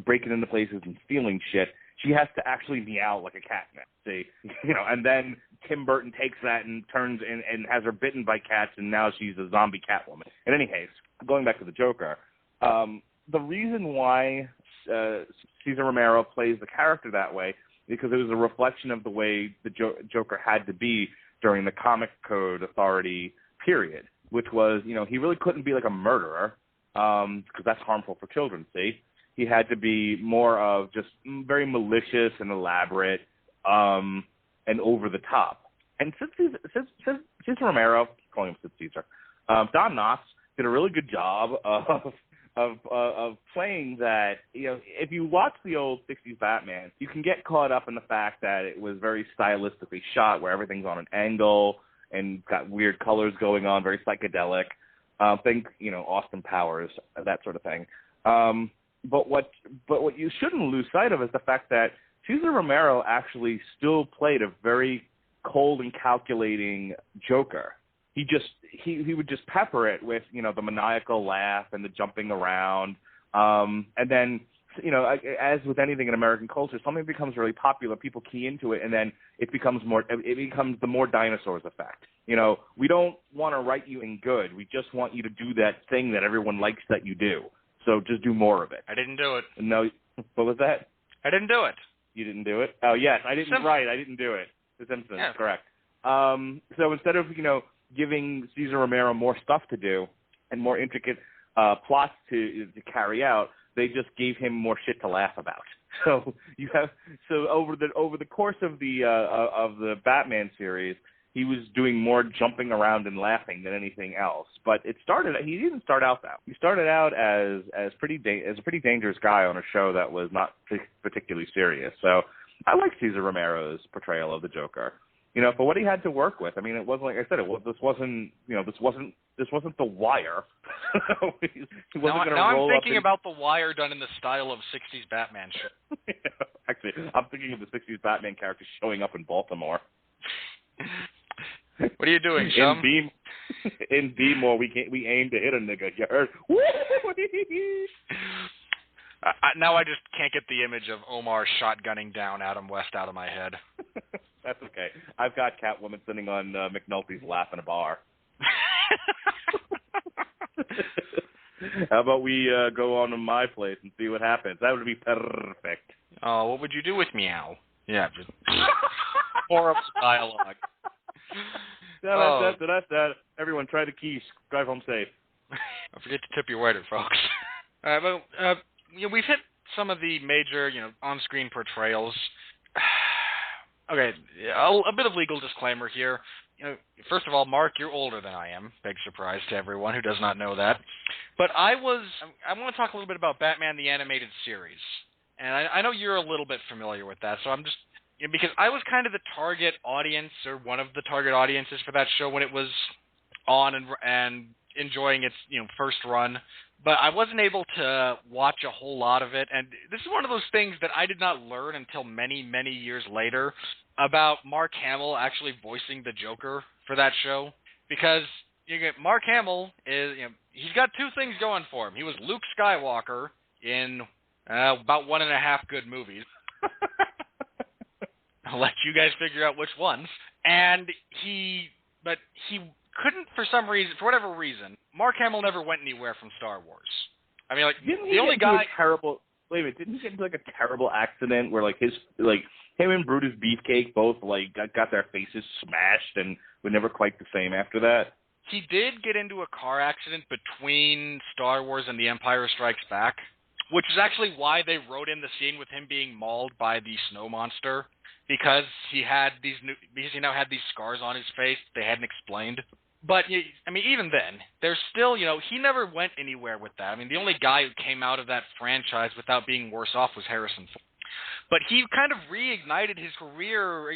breaking into places and stealing shit. She has to actually meow like a cat now. See, and then Tim Burton takes that and turns and has her bitten by cats, and now she's a zombie Catwoman. In any case, going back to the Joker, the reason why Cesar Romero plays the character that way is because it was a reflection of the way the Joker had to be during the Comic Code Authority period, which was, he really couldn't be like a murderer because that's harmful for children, see? He had to be more of just very malicious and elaborate and over the top. And since Cesar Romero, calling him Sid Caesar, Don Knotts did a really good job of playing that. If you watch the old '60s Batman, you can get caught up in the fact that it was very stylistically shot, where everything's on an angle and got weird colors going on, very psychedelic. Think Austin Powers, that sort of thing. But what you shouldn't lose sight of is the fact that Cesar Romero actually still played a very cold and calculating Joker. He would just pepper it with the maniacal laugh and the jumping around, and then as with anything in American culture, something becomes really popular, people key into it, and then it becomes the more dinosaurs effect. We don't want to write you in good. We just want you to do that thing that everyone likes that you do. So just do more of it. I didn't do it. No, what was that? I didn't do it. You didn't do it? Oh, yes, I didn't. Right, I didn't do it. The Simpsons, yeah. Correct. So instead of giving Cesar Romero more stuff to do and more intricate plots to carry out, they just gave him more shit to laugh about. So over the course of the Batman series, he was doing more jumping around and laughing than anything else. But he didn't start out that way. He started out as a pretty dangerous guy on a show that was not particularly serious. So I like Cesar Romero's portrayal of the Joker. For what he had to work with. I mean, it wasn't like I said. This wasn't The Wire. he wasn't now I'm thinking about The Wire done in the style of '60s Batman shit. Actually, I'm thinking of the '60s Batman character showing up in Baltimore. What are you doing, chum? In B-more, we aim to hit a nigga. You heard? Now I just can't get the image of Omar shotgunning down Adam West out of my head. That's okay. I've got Catwoman sitting on McNulty's lap in a bar. How about we go on to my place and see what happens? That would be perfect. Oh, what would you do with meow? Yeah, just horrible dialogue. Everyone, try the keys. Drive home safe. Don't forget to tip your waiter, folks. We've hit some of the major, on-screen portrayals. Okay, a bit of legal disclaimer here. First of all, Mark, you're older than I am. Big surprise to everyone who does not know that. But I want to talk a little bit about Batman the Animated Series. And I know you're a little bit familiar with that, so I'm just... because I was kind of the target audience, or one of the target audiences for that show when it was on and enjoying its first run. But I wasn't able to watch a whole lot of it. And this is one of those things that I did not learn until many, many years later about Mark Hamill actually voicing the Joker for that show. Because Mark Hamill is, he's got two things going for him. He was Luke Skywalker in about 1.5 good movies. I'll let you guys figure out which ones. And he couldn't, for whatever reason, Mark Hamill never went anywhere from Star Wars. I mean, didn't he get into like a terrible accident where him and Brutus Beefcake both got their faces smashed and were never quite the same after that? He did get into a car accident between Star Wars and The Empire Strikes Back, which is actually why they wrote in the scene with him being mauled by the snow monster. because he now had these scars on his face they hadn't explained. But, I mean, even then, there's still, he never went anywhere with that. I mean, the only guy who came out of that franchise without being worse off was Harrison Ford. But he kind of reignited his career,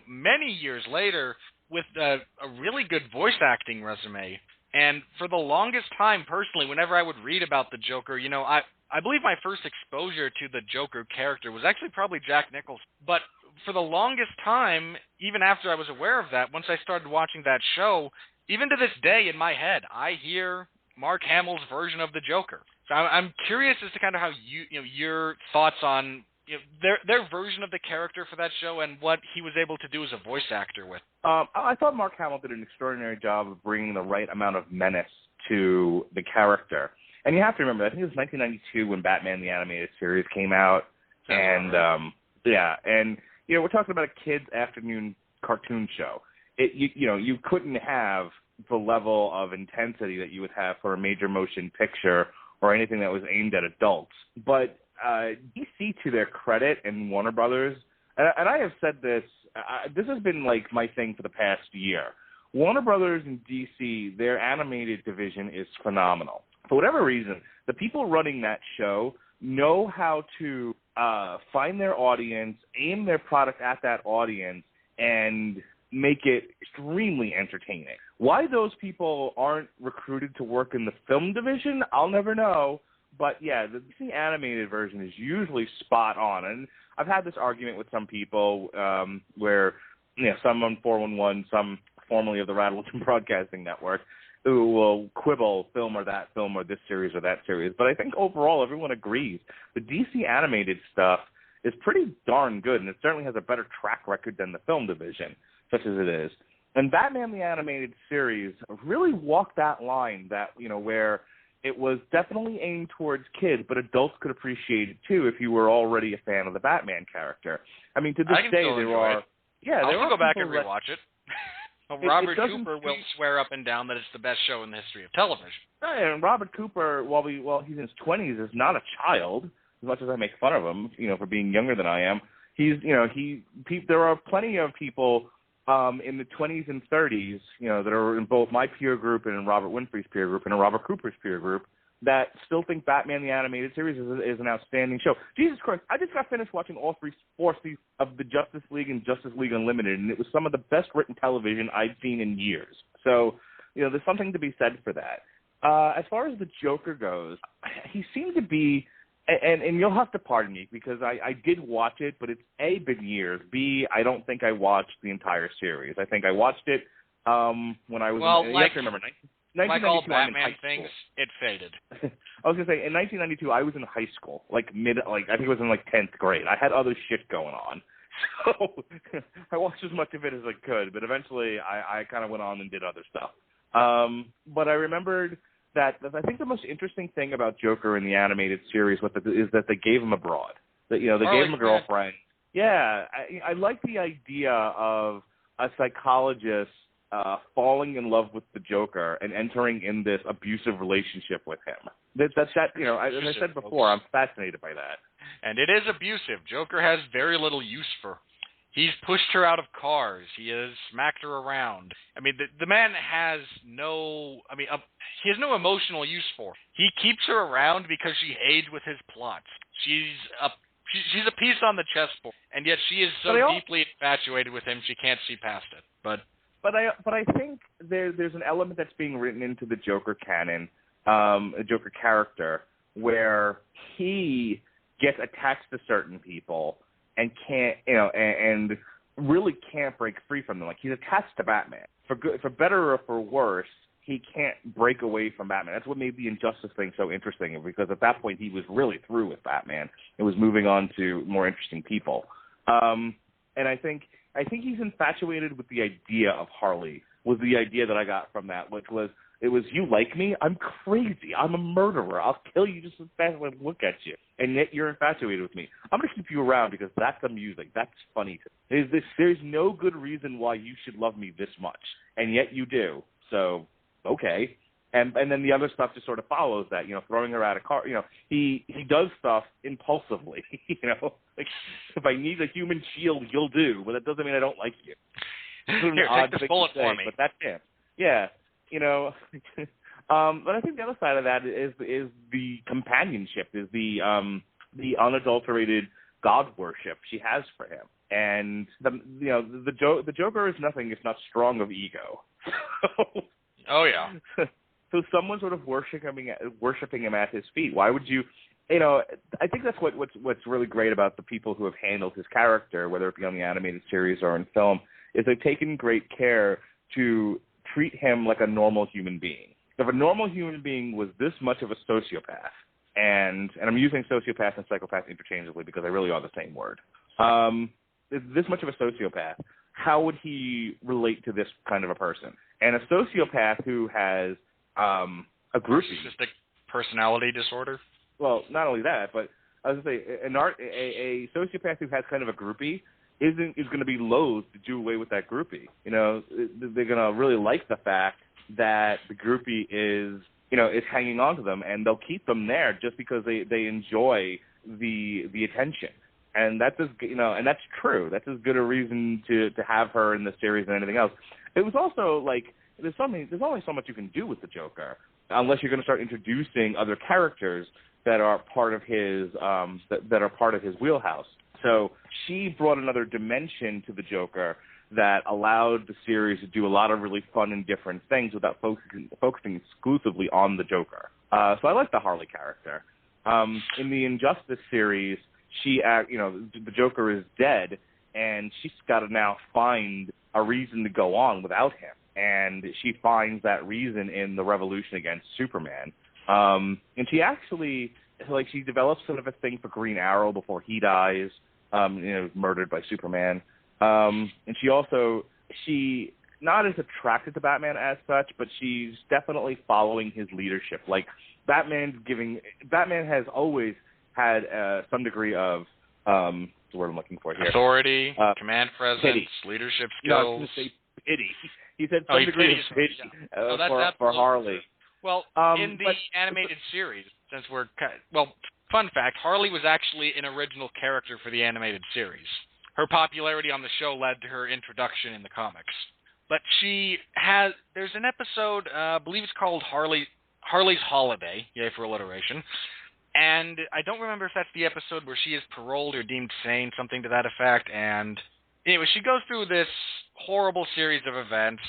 many years later with a really good voice acting resume. And for the longest time, personally, whenever I would read about the Joker, I believe my first exposure to the Joker character was actually probably Jack Nicholson. But for the longest time, even after I was aware of that, once I started watching that show, even to this day in my head, I hear Mark Hamill's version of the Joker. So I'm curious as to kind of how your thoughts on their version of the character for that show and what he was able to do as a voice actor with. I thought Mark Hamill did an extraordinary job of bringing the right amount of menace to the character. And you have to remember, I think it was 1992 when Batman the Animated Series came out. And, we're talking about a kid's afternoon cartoon show. You couldn't have the level of intensity that you would have for a major motion picture or anything that was aimed at adults. But DC, to their credit, and Warner Brothers, and I have said this, this has been like my thing for the past year. Warner Brothers and DC, their animated division is phenomenal. For whatever reason, the people running that show know how to find their audience, aim their product at that audience, and make it extremely entertaining. Why those people aren't recruited to work in the film division, I'll never know. But yeah, the DC animated version is usually spot on. And I've had this argument with some people where, some on 411, some formerly of the Radulich Broadcasting Network, who will quibble film or this series or that series. But I think overall everyone agrees the DC animated stuff is pretty darn good, and it certainly has a better track record than the film division, such as it is. And Batman the Animated Series really walked that line that, where it was definitely aimed towards kids, but adults could appreciate it too if you were already a fan of the Batman character. I mean, to this day, there are... Yeah, I'll go back and rewatch it. Robert Cooper will swear up and down that it's the best show in the history of television. And Robert Cooper, while he's in his 20s, is not a child, as much as I make fun of him, for being younger than I am. There are plenty of people in the 20s and 30s, that are in both my peer group and in Robert Winfree's peer group and in Robert Cooper's peer group, that still think Batman the Animated Series is an outstanding show. Jesus Christ, I just got finished watching all four seasons of the Justice League and Justice League Unlimited, and it was some of the best written television I've seen in years. So, there's something to be said for that. As far as the Joker goes, he seemed to be, and you'll have to pardon me, because I did watch it, but it's A, been years, B, I don't think I watched the entire series. I think I watched it when I was, you have to remember, like all Batman things, it faded. I was going to say, in 1992, I was in high school, I think it was in 10th grade. I had other shit going on. So I watched as much of it as I could, but eventually I kind of went on and did other stuff. But I remembered that I think the most interesting thing about Joker in the animated series is that they gave him a broad. That, they gave him a girlfriend. Yeah, I like the idea of a psychologist falling in love with the Joker and entering in this abusive relationship with him. As I said before, I'm fascinated by that. And it is abusive. Joker has very little use for her. He's pushed her out of cars. He has smacked her around. I mean, the man has he has no emotional use for her. He keeps her around because she aids with his plots. She's a piece on the chessboard, and yet she is so deeply infatuated with him she can't see past it. But I think there's an element that's being written into the Joker canon, a Joker character, where he gets attached to certain people and can't, and really can't break free from them. Like, he's attached to Batman. For better or for worse, he can't break away from Batman. That's what made the Injustice thing so interesting, because at that point he was really through with Batman. It was moving on to more interesting people. And I think he's infatuated with the idea of Harley, was the idea that I got from that, which was, you like me? I'm crazy. I'm a murderer. I'll kill you just as fast as I look at you. And yet you're infatuated with me. I'm going to keep you around because that's amusing. That's funny. There's no good reason why you should love me this much. And yet you do. So, okay. And then the other stuff just sort of follows that, throwing her out of car. He does stuff impulsively. Like if I need a human shield, you'll do, but that doesn't mean I don't like you. Here, take this bullet for me. But that's him. Yeah, but I think the other side of that is the companionship, is the unadulterated God worship she has for him, and the Joker is nothing if not strong of ego. Oh yeah. So someone sort of worshiping him at his feet. Why would you? I think that's what's really great about the people who have handled his character, whether it be on the animated series or in film, is they've taken great care to treat him like a normal human being. If a normal human being was this much of a sociopath, and I'm using sociopath and psychopath interchangeably because they really are the same word, this much of a sociopath, how would he relate to this kind of a person? And a sociopath who has a groupie. Narcissistic personality disorder? Well, not only that, but I was going to say, a sociopath who has kind of a groupie is going to be loath to do away with that groupie. They're going to really like the fact that the groupie is hanging on to them, and they'll keep them there just because they enjoy the attention. And that's and that's true. That's as good a reason to have her in the series than anything else. It was also like there's only so much you can do with the Joker unless you're going to start introducing other characters that are part of his that are part of his wheelhouse. So she brought another dimension to the Joker that allowed the series to do a lot of really fun and different things without focusing exclusively on the Joker. So I like the Harley character. In the Injustice series, the Joker is dead, and she's got to now find a reason to go on without him. And she finds that reason in the revolution against Superman. And she actually, she develops sort of a thing for Green Arrow before he dies, murdered by Superman. And she not as attracted to Batman as such, but she's definitely following his leadership. Like, Batman has always had some degree of, what's the word I'm looking for here? Authority, command presence, pity. Leadership skills. No, I was going to say pity. He said some degree of pity for Harley. Well, in the animated series, since fun fact, Harley was actually an original character for the animated series. Her popularity on the show led to her introduction in the comics. But there's an episode, I believe it's called Harley's Holiday, yay for alliteration, and I don't remember if that's the episode where she is paroled or deemed sane, something to that effect, and anyway, she goes through this horrible series of events,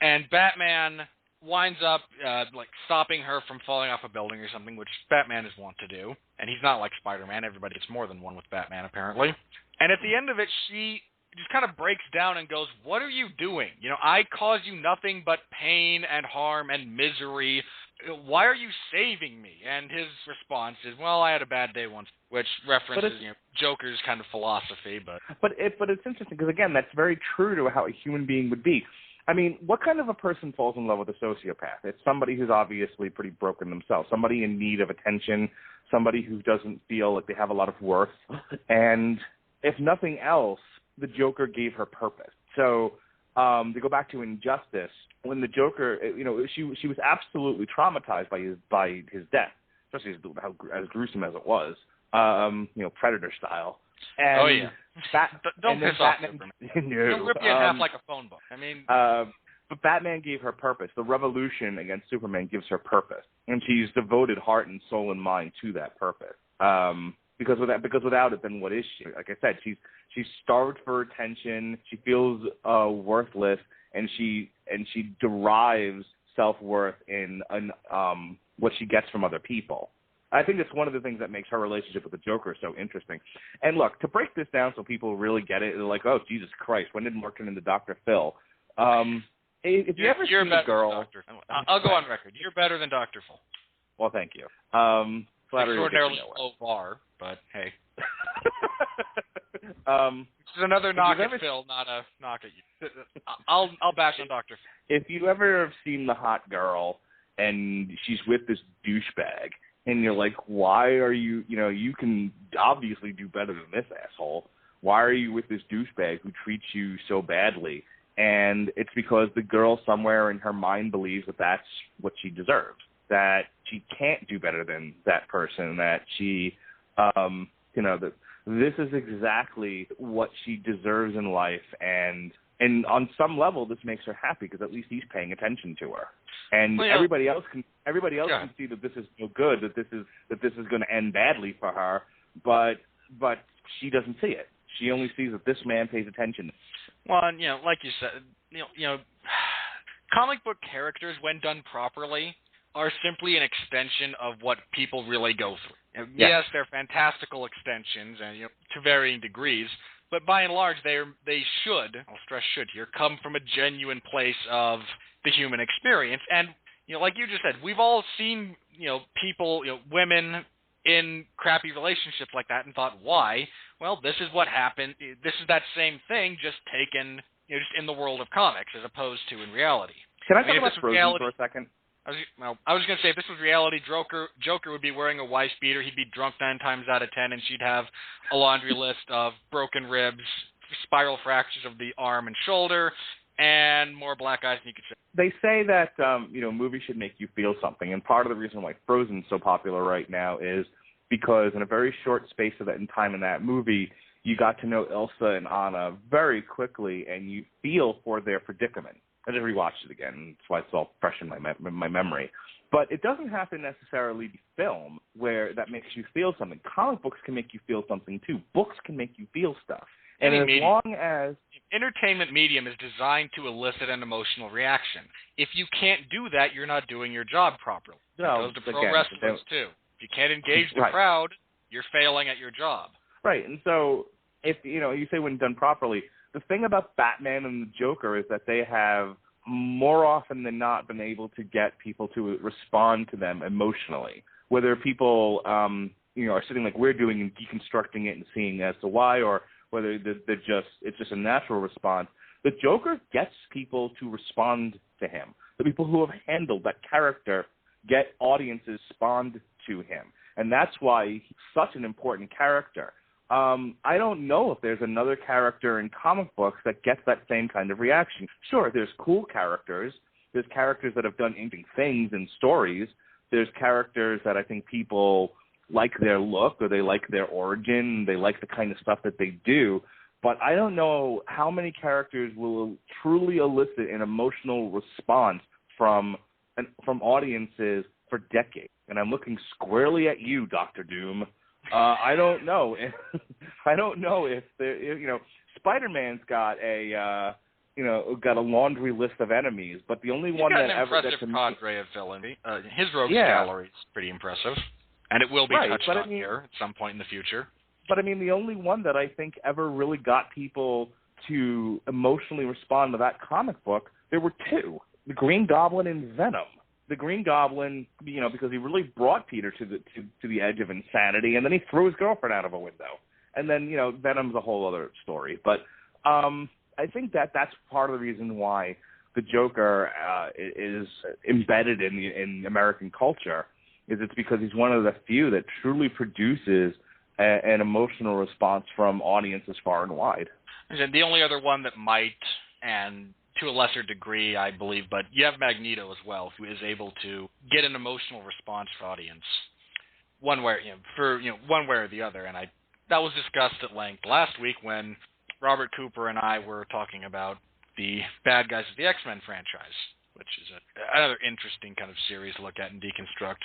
and Batman winds up stopping her from falling off a building or something, which Batman is wont to do. And he's not like Spider-Man. Everybody gets more than one with Batman, apparently. And at the end of it, she just kind of breaks down and goes, "What are you doing? I caused you nothing but pain and harm and misery. Why are you saving me?" And his response is, "Well, I had a bad day once," which references Joker's kind of philosophy. But it's interesting because, again, that's very true to how a human being would be. I mean, what kind of a person falls in love with a sociopath? It's somebody who's obviously pretty broken themselves, somebody in need of attention, somebody who doesn't feel like they have a lot of worth. And if nothing else, the Joker gave her purpose. So to go back to Injustice, when the Joker, she was absolutely traumatized by his death, especially as gruesome as it was, Predator style. And oh yeah. Don't piss off Batman. He'll rip you in half like a phone book. I mean, but Batman gave her purpose. The revolution against Superman gives her purpose, and she's devoted heart and soul and mind to that purpose. Because without it, then what is she? Like I said, she's starved for attention. She feels worthless, and she derives self-worth in what she gets from other people. I think it's one of the things that makes her relationship with the Joker so interesting. And look, to break this down so people really get it, they're like, "Oh, Jesus Christ, when did Mark turn into Dr. Phil?" If you ever seen a girl, I'll go on record. You're better than Dr. Phil. Well, thank you. Extraordinarily low bar, but hey. This is another knock at Phil, not a knock at you. I'll bash on Dr. Phil. If you ever have seen the hot girl and she's with this douchebag, and you're like, why are you, you can obviously do better than this asshole. Why are you with this douchebag who treats you so badly? And it's because the girl somewhere in her mind believes that that's what she deserves, that she can't do better than that person, that she, that this is exactly what she deserves in life. And on some level, this makes her happy because at least he's paying attention to her. And everybody else can see that this is no good, that this is going to end badly for her, but she doesn't see it. She only sees that this man pays attention. Well, and, like you said, comic book characters, when done properly, are simply an extension of what people really go through. Yes, they're fantastical extensions, and to varying degrees, but by and large, they should, I'll stress should here, come from a genuine place of the human experience. And like you just said, we've all seen people, women in crappy relationships like that, and thought, why? Well, this is what happened. This is that same thing, just taken, just in the world of comics, as opposed to in reality. Can I talk about Frozen for a second? I was going to say, if this was reality, Joker would be wearing a wife beater. He'd be drunk 9 times out of 10, and she'd have a laundry list of broken ribs, spiral fractures of the arm and shoulder, and more black eyes than you could say. They say that movies should make you feel something, and part of the reason why Frozen's so popular right now is because in a very short space of time in that movie, you got to know Elsa and Anna very quickly, and you feel for their predicament. I just rewatched it again. That's why it's all fresh in my memory. But it doesn't have to necessarily be film where that makes you feel something. Comic books can make you feel something too. Books can make you feel stuff. And as long as entertainment medium is designed to elicit an emotional reaction. If you can't do that, you're not doing your job properly. No, it goes to pro wrestlers too. If you can't engage the crowd, you're failing at your job. Right, and so if you say when done properly, the thing about Batman and the Joker is that they have more often than not been able to get people to respond to them emotionally. Whether people are sitting like we're doing and deconstructing it and seeing as to why, or whether it's just a natural response. The Joker gets people to respond to him. The people who have handled that character get audiences respond to him. And that's why he's such an important character. I don't know if there's another character in comic books that gets that same kind of reaction. Sure, there's cool characters. There's characters that have done interesting things in stories. There's characters that I think people like their look, or they like their origin, they like the kind of stuff that they do. But I don't know how many characters will truly elicit an emotional response from audiences for decades. And I'm looking squarely at you, Dr. Doom. I don't know. If Spider-Man's got a laundry list of enemies, but the only one that ever impressive cadre of villainy. His rogues gallery is pretty impressive, and it will be touched on here at some point in the future. But I mean, the only one that I think ever really got people to emotionally respond to that comic book, there were two: the Green Goblin and Venom. The Green Goblin, because he really brought Peter to the edge of insanity, and then he threw his girlfriend out of a window. And then, Venom's a whole other story. But I think that's part of the reason why the Joker is embedded in American culture, is it's because he's one of the few that truly produces an emotional response from audiences far and wide. And the only other one that might, and to a lesser degree, I believe, but you have Magneto as well, who is able to get an emotional response from audience, one way or the other. And that was discussed at length last week when Robert Cooper and I were talking about the bad guys of the X-Men franchise, which is another interesting kind of series to look at and deconstruct.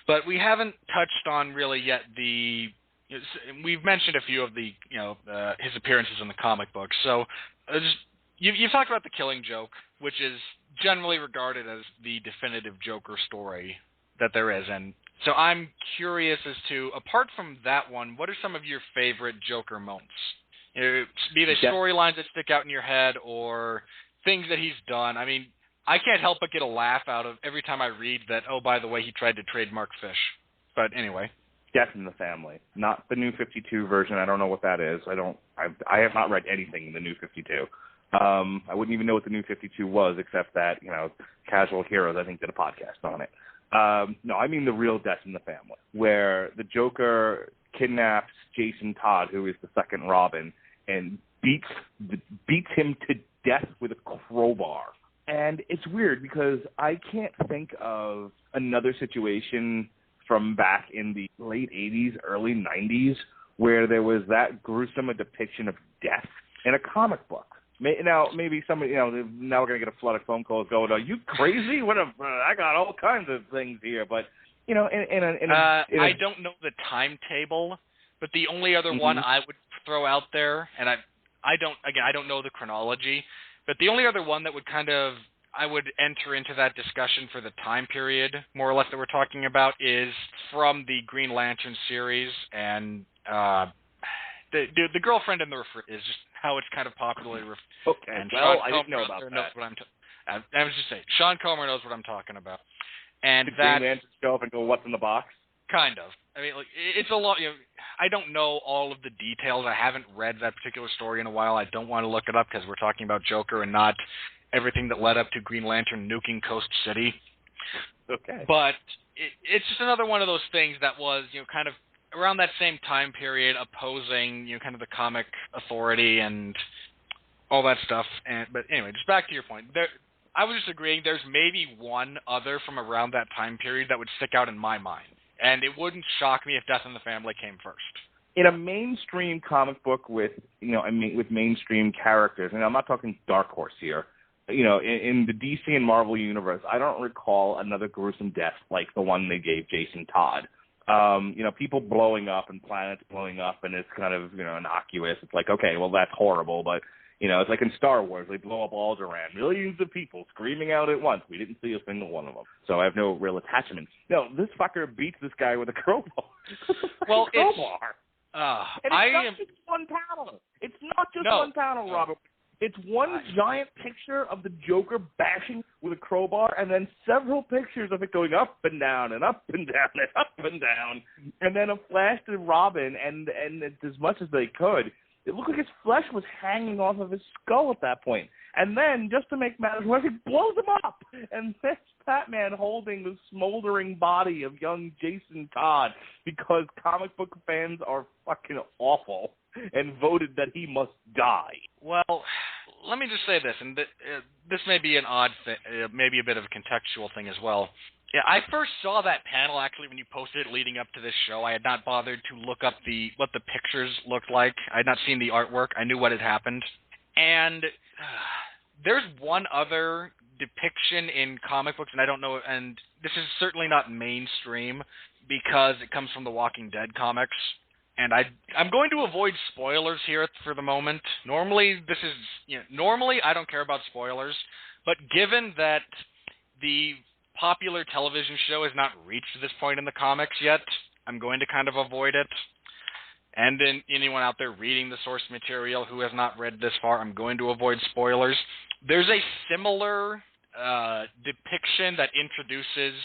But we haven't touched on really yet we've mentioned a few of his appearances in the comic books. So You've talked about The Killing Joke, which is generally regarded as the definitive Joker story that there is. And so I'm curious as to, apart from that one, what are some of your favorite Joker moments? Be they storylines that stick out in your head or things that he's done. I mean, I can't help but get a laugh out of every time I read that, oh, by the way, he tried to trademark fish. But anyway. Death in the Family, not the New 52 version. I don't know what that is. I have not read anything in the New 52. I wouldn't even know what the New 52 was, except that, Casual Heroes, I think, did a podcast on it. No, I mean the real Death in the Family, where the Joker kidnaps Jason Todd, who is the second Robin, and beats him to death with a crowbar. And it's weird because I can't think of another situation from back in the late 80s, early 90s, where there was that gruesome a depiction of death in a comic book. Now, maybe somebody, now we're going to get a flood of phone calls going, are you crazy? I got all kinds of things here. But, I don't know the timetable, but the only other one I would throw out there, and I don't know the chronology, but the only other one that would I would enter into that discussion for the time period, more or less, that we're talking about is from the Green Lantern series, and the girlfriend in the refrigerator is just how it's kind of popularly referred. Okay, and well, Sean I didn't know about knows that. what I was just saying, Sean Comer knows what I'm talking about. And the that Green Lantern show up and go, what's in the box? Kind of. I mean, it's a lot. I don't know all of the details. I haven't read that particular story in a while. I don't want to look it up because we're talking about Joker and not everything that led up to Green Lantern nuking Coast City. Okay. But it's just another one of those things that was, kind of around that same time period, opposing, kind of the comic authority and all that stuff. But anyway, just back to your point. I was just agreeing. There's maybe one other from around that time period that would stick out in my mind. And it wouldn't shock me if Death in the Family came first. In a mainstream comic book with mainstream characters, and I'm not talking Dark Horse here, in the DC and Marvel universe, I don't recall another gruesome death like the one they gave Jason Todd. People blowing up and planets blowing up, and it's kind of, innocuous. It's like, okay, well, that's horrible, but it's like in Star Wars, they blow up Alderaan, millions of people screaming out at once. We didn't see a single one of them, so I have no real attachment. No, this fucker beats this guy with a crowbar. Well, crowbar. It's not just one panel. It's not just one panel, Robert. It's one giant picture of the Joker bashing with a crowbar, and then several pictures of it going up and down and up and down and up and down, and then a flash to Robin, and as much as they could. It looked like his flesh was hanging off of his skull at that point. And then, just to make matters worse, he blows him up. And there's Batman holding the smoldering body of young Jason Todd because comic book fans are fucking awful and voted that he must die. Well, let me just say this, and this may be an odd thing, maybe a bit of a contextual thing as well. Yeah, I first saw that panel actually when you posted it leading up to this show. I had not bothered to look up what the pictures looked like. I had not seen the artwork. I knew what had happened. And there's one other depiction in comic books, and I don't know, and this is certainly not mainstream because it comes from the Walking Dead comics. And I'm going to avoid spoilers here for the moment. Normally I don't care about spoilers, but given that the popular television show has not reached this point in the comics yet, I'm going to kind of avoid it. And then anyone out there reading the source material who has not read this far, I'm going to avoid spoilers. There's a similar depiction that introduces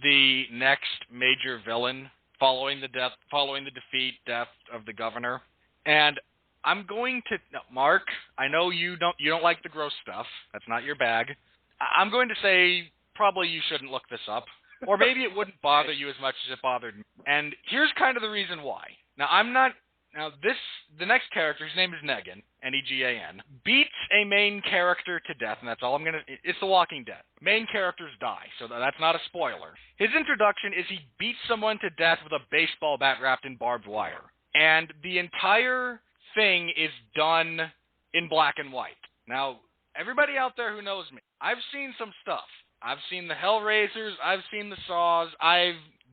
the next major villain following the death of the governor. And I'm going to, Mark, I know you don't like the gross stuff. That's not your bag. I'm going to say probably you shouldn't look this up. Or maybe it wouldn't bother you as much as it bothered me. And here's kind of the reason why. The next character, his name is Negan, Negan, beats a main character to death, and that's all it's The Walking Dead. Main characters die, so that's not a spoiler. His introduction is he beats someone to death with a baseball bat wrapped in barbed wire. And the entire thing is done in black and white. Now, everybody out there who knows me, I've seen some stuff. I've seen the Hellraisers, I've seen the Saws,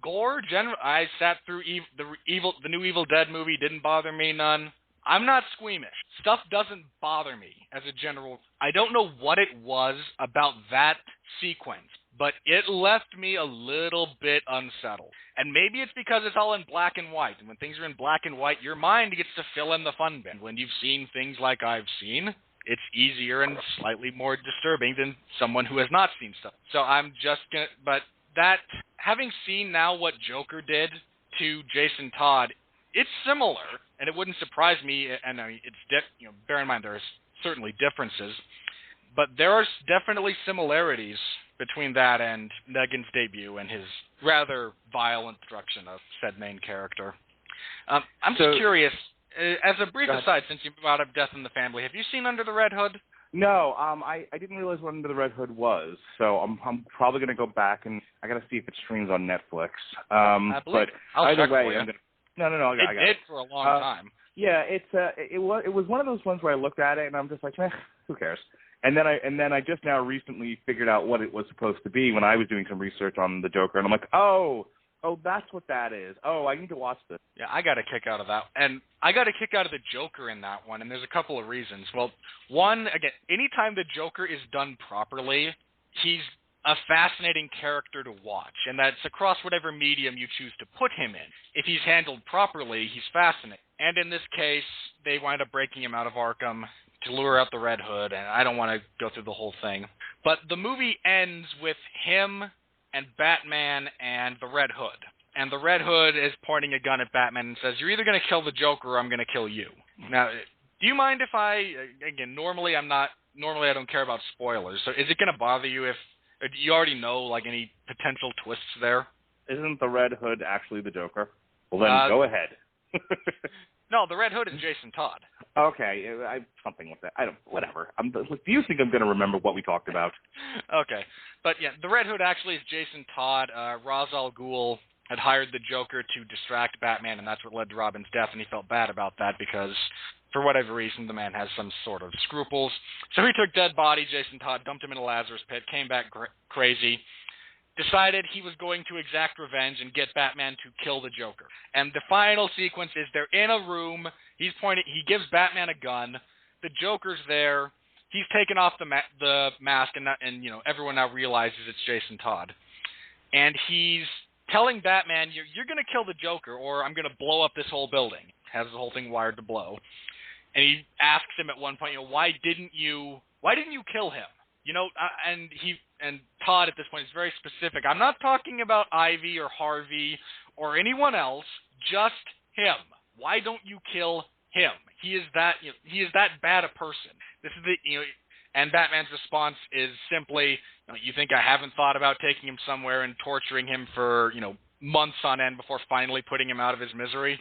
gore. I sat through the new Evil Dead movie, didn't bother me none. I'm not squeamish. Stuff doesn't bother me as a general. I don't know what it was about that sequence, but it left me a little bit unsettled. And maybe it's because it's all in black and white, and when things are in black and white, your mind gets to fill in the fun bit. When you've seen things like I've seen, it's easier and slightly more disturbing than someone who has not seen stuff. So I'm just gonna, but that, having seen now what Joker did to Jason Todd, it's similar, and it wouldn't surprise me, and bear in mind there's certainly differences, but there are definitely similarities between that and Negan's debut and his rather violent destruction of said main character. I'm just curious, as a brief aside, since you brought up Death in the Family, have you seen Under the Red Hood? No, I didn't realize what Under the Red Hood was, so I'm probably going to go back and I got to see if it streams on Netflix. But either way, no, I got it. It did for a long time. Yeah, it was one of those ones where I looked at it and I'm just like, who cares? And then I just now recently figured out what it was supposed to be when I was doing some research on the Joker, and I'm like, oh, that's what that is. Oh, I need to watch this. Yeah, I got a kick out of that. And I got a kick out of the Joker in that one, and there's a couple of reasons. Well, one, again, anytime the Joker is done properly, he's a fascinating character to watch, and that's across whatever medium you choose to put him in. If he's handled properly, he's fascinating. And in this case, they wind up breaking him out of Arkham to lure out the Red Hood, and I don't want to go through the whole thing. But the movie ends with him and Batman and the Red Hood. And the Red Hood is pointing a gun at Batman and says, you're either going to kill the Joker or I'm going to kill you. Now, do you mind if normally I don't care about spoilers, so is it going to bother you if you already know, like, any potential twists there? Isn't the Red Hood actually the Joker? Well, then go ahead. No, the Red Hood is Jason Todd. Okay, something with that. Whatever. Do you think I'm going to remember what we talked about? Okay. But, yeah, the Red Hood actually is Jason Todd. Ra's al Ghul had hired the Joker to distract Batman, and that's what led to Robin's death, and he felt bad about that because, for whatever reason, the man has some sort of scruples. So he took dead body, Jason Todd, dumped him in a Lazarus pit, came back crazy, decided he was going to exact revenge and get Batman to kill the Joker. And the final sequence is they're in a room, he gives Batman a gun, the Joker's there, he's taken off the mask, and everyone now realizes it's Jason Todd. And he's telling Batman, you're going to kill the Joker, or I'm going to blow up this whole building. Has the whole thing wired to blow. And he asks him at one point, why didn't you kill him? And Todd at this point is very specific. I'm not talking about Ivy or Harvey or anyone else, just him. Why don't you kill him? He is that bad a person. This is and Batman's response is simply, you think I haven't thought about taking him somewhere and torturing him for, months on end before finally putting him out of his misery?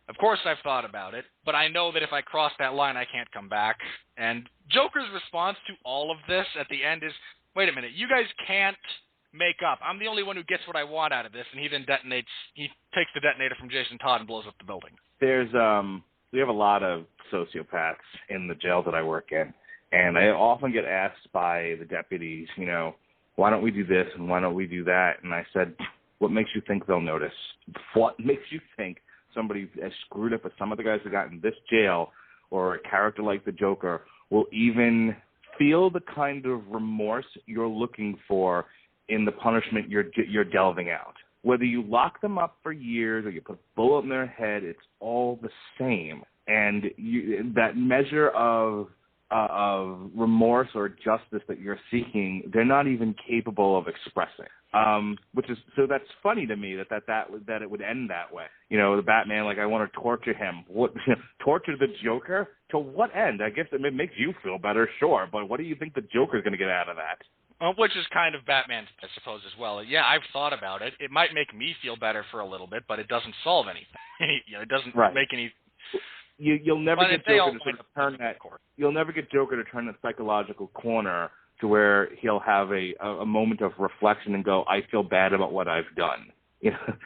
Of course I've thought about it, but I know that if I cross that line, I can't come back. And Joker's response to all of this at the end is, wait a minute, you guys can't make up. I'm the only one who gets what I want out of this. And he then he takes the detonator from Jason Todd and blows up the building. We have a lot of sociopaths in the jail that I work in. And I often get asked by the deputies, why don't we do this and why don't we do that? And I said, what makes you think they'll notice? What makes you think somebody as screwed up as some of the guys that got in this jail or a character like the Joker will even feel the kind of remorse you're looking for in the punishment you're delving out? Whether you lock them up for years or you put a bullet in their head, it's all the same. And that measure of remorse or justice that you're seeking, they're not even capable of expressing. So that's funny to me that it would end that way. The Batman, I want to torture him. What torture the Joker? To what end? I guess it makes you feel better, sure, but what do you think the Joker's going to get out of that? Well, which is kind of Batman's, I suppose, as well. Yeah, I've thought about it. It might make me feel better for a little bit, but it doesn't solve anything. It doesn't make any. You'll never get Joker to turn that. You'll never get Joker to turn that psychological corner to where he'll have a moment of reflection and go, I feel bad about what I've done.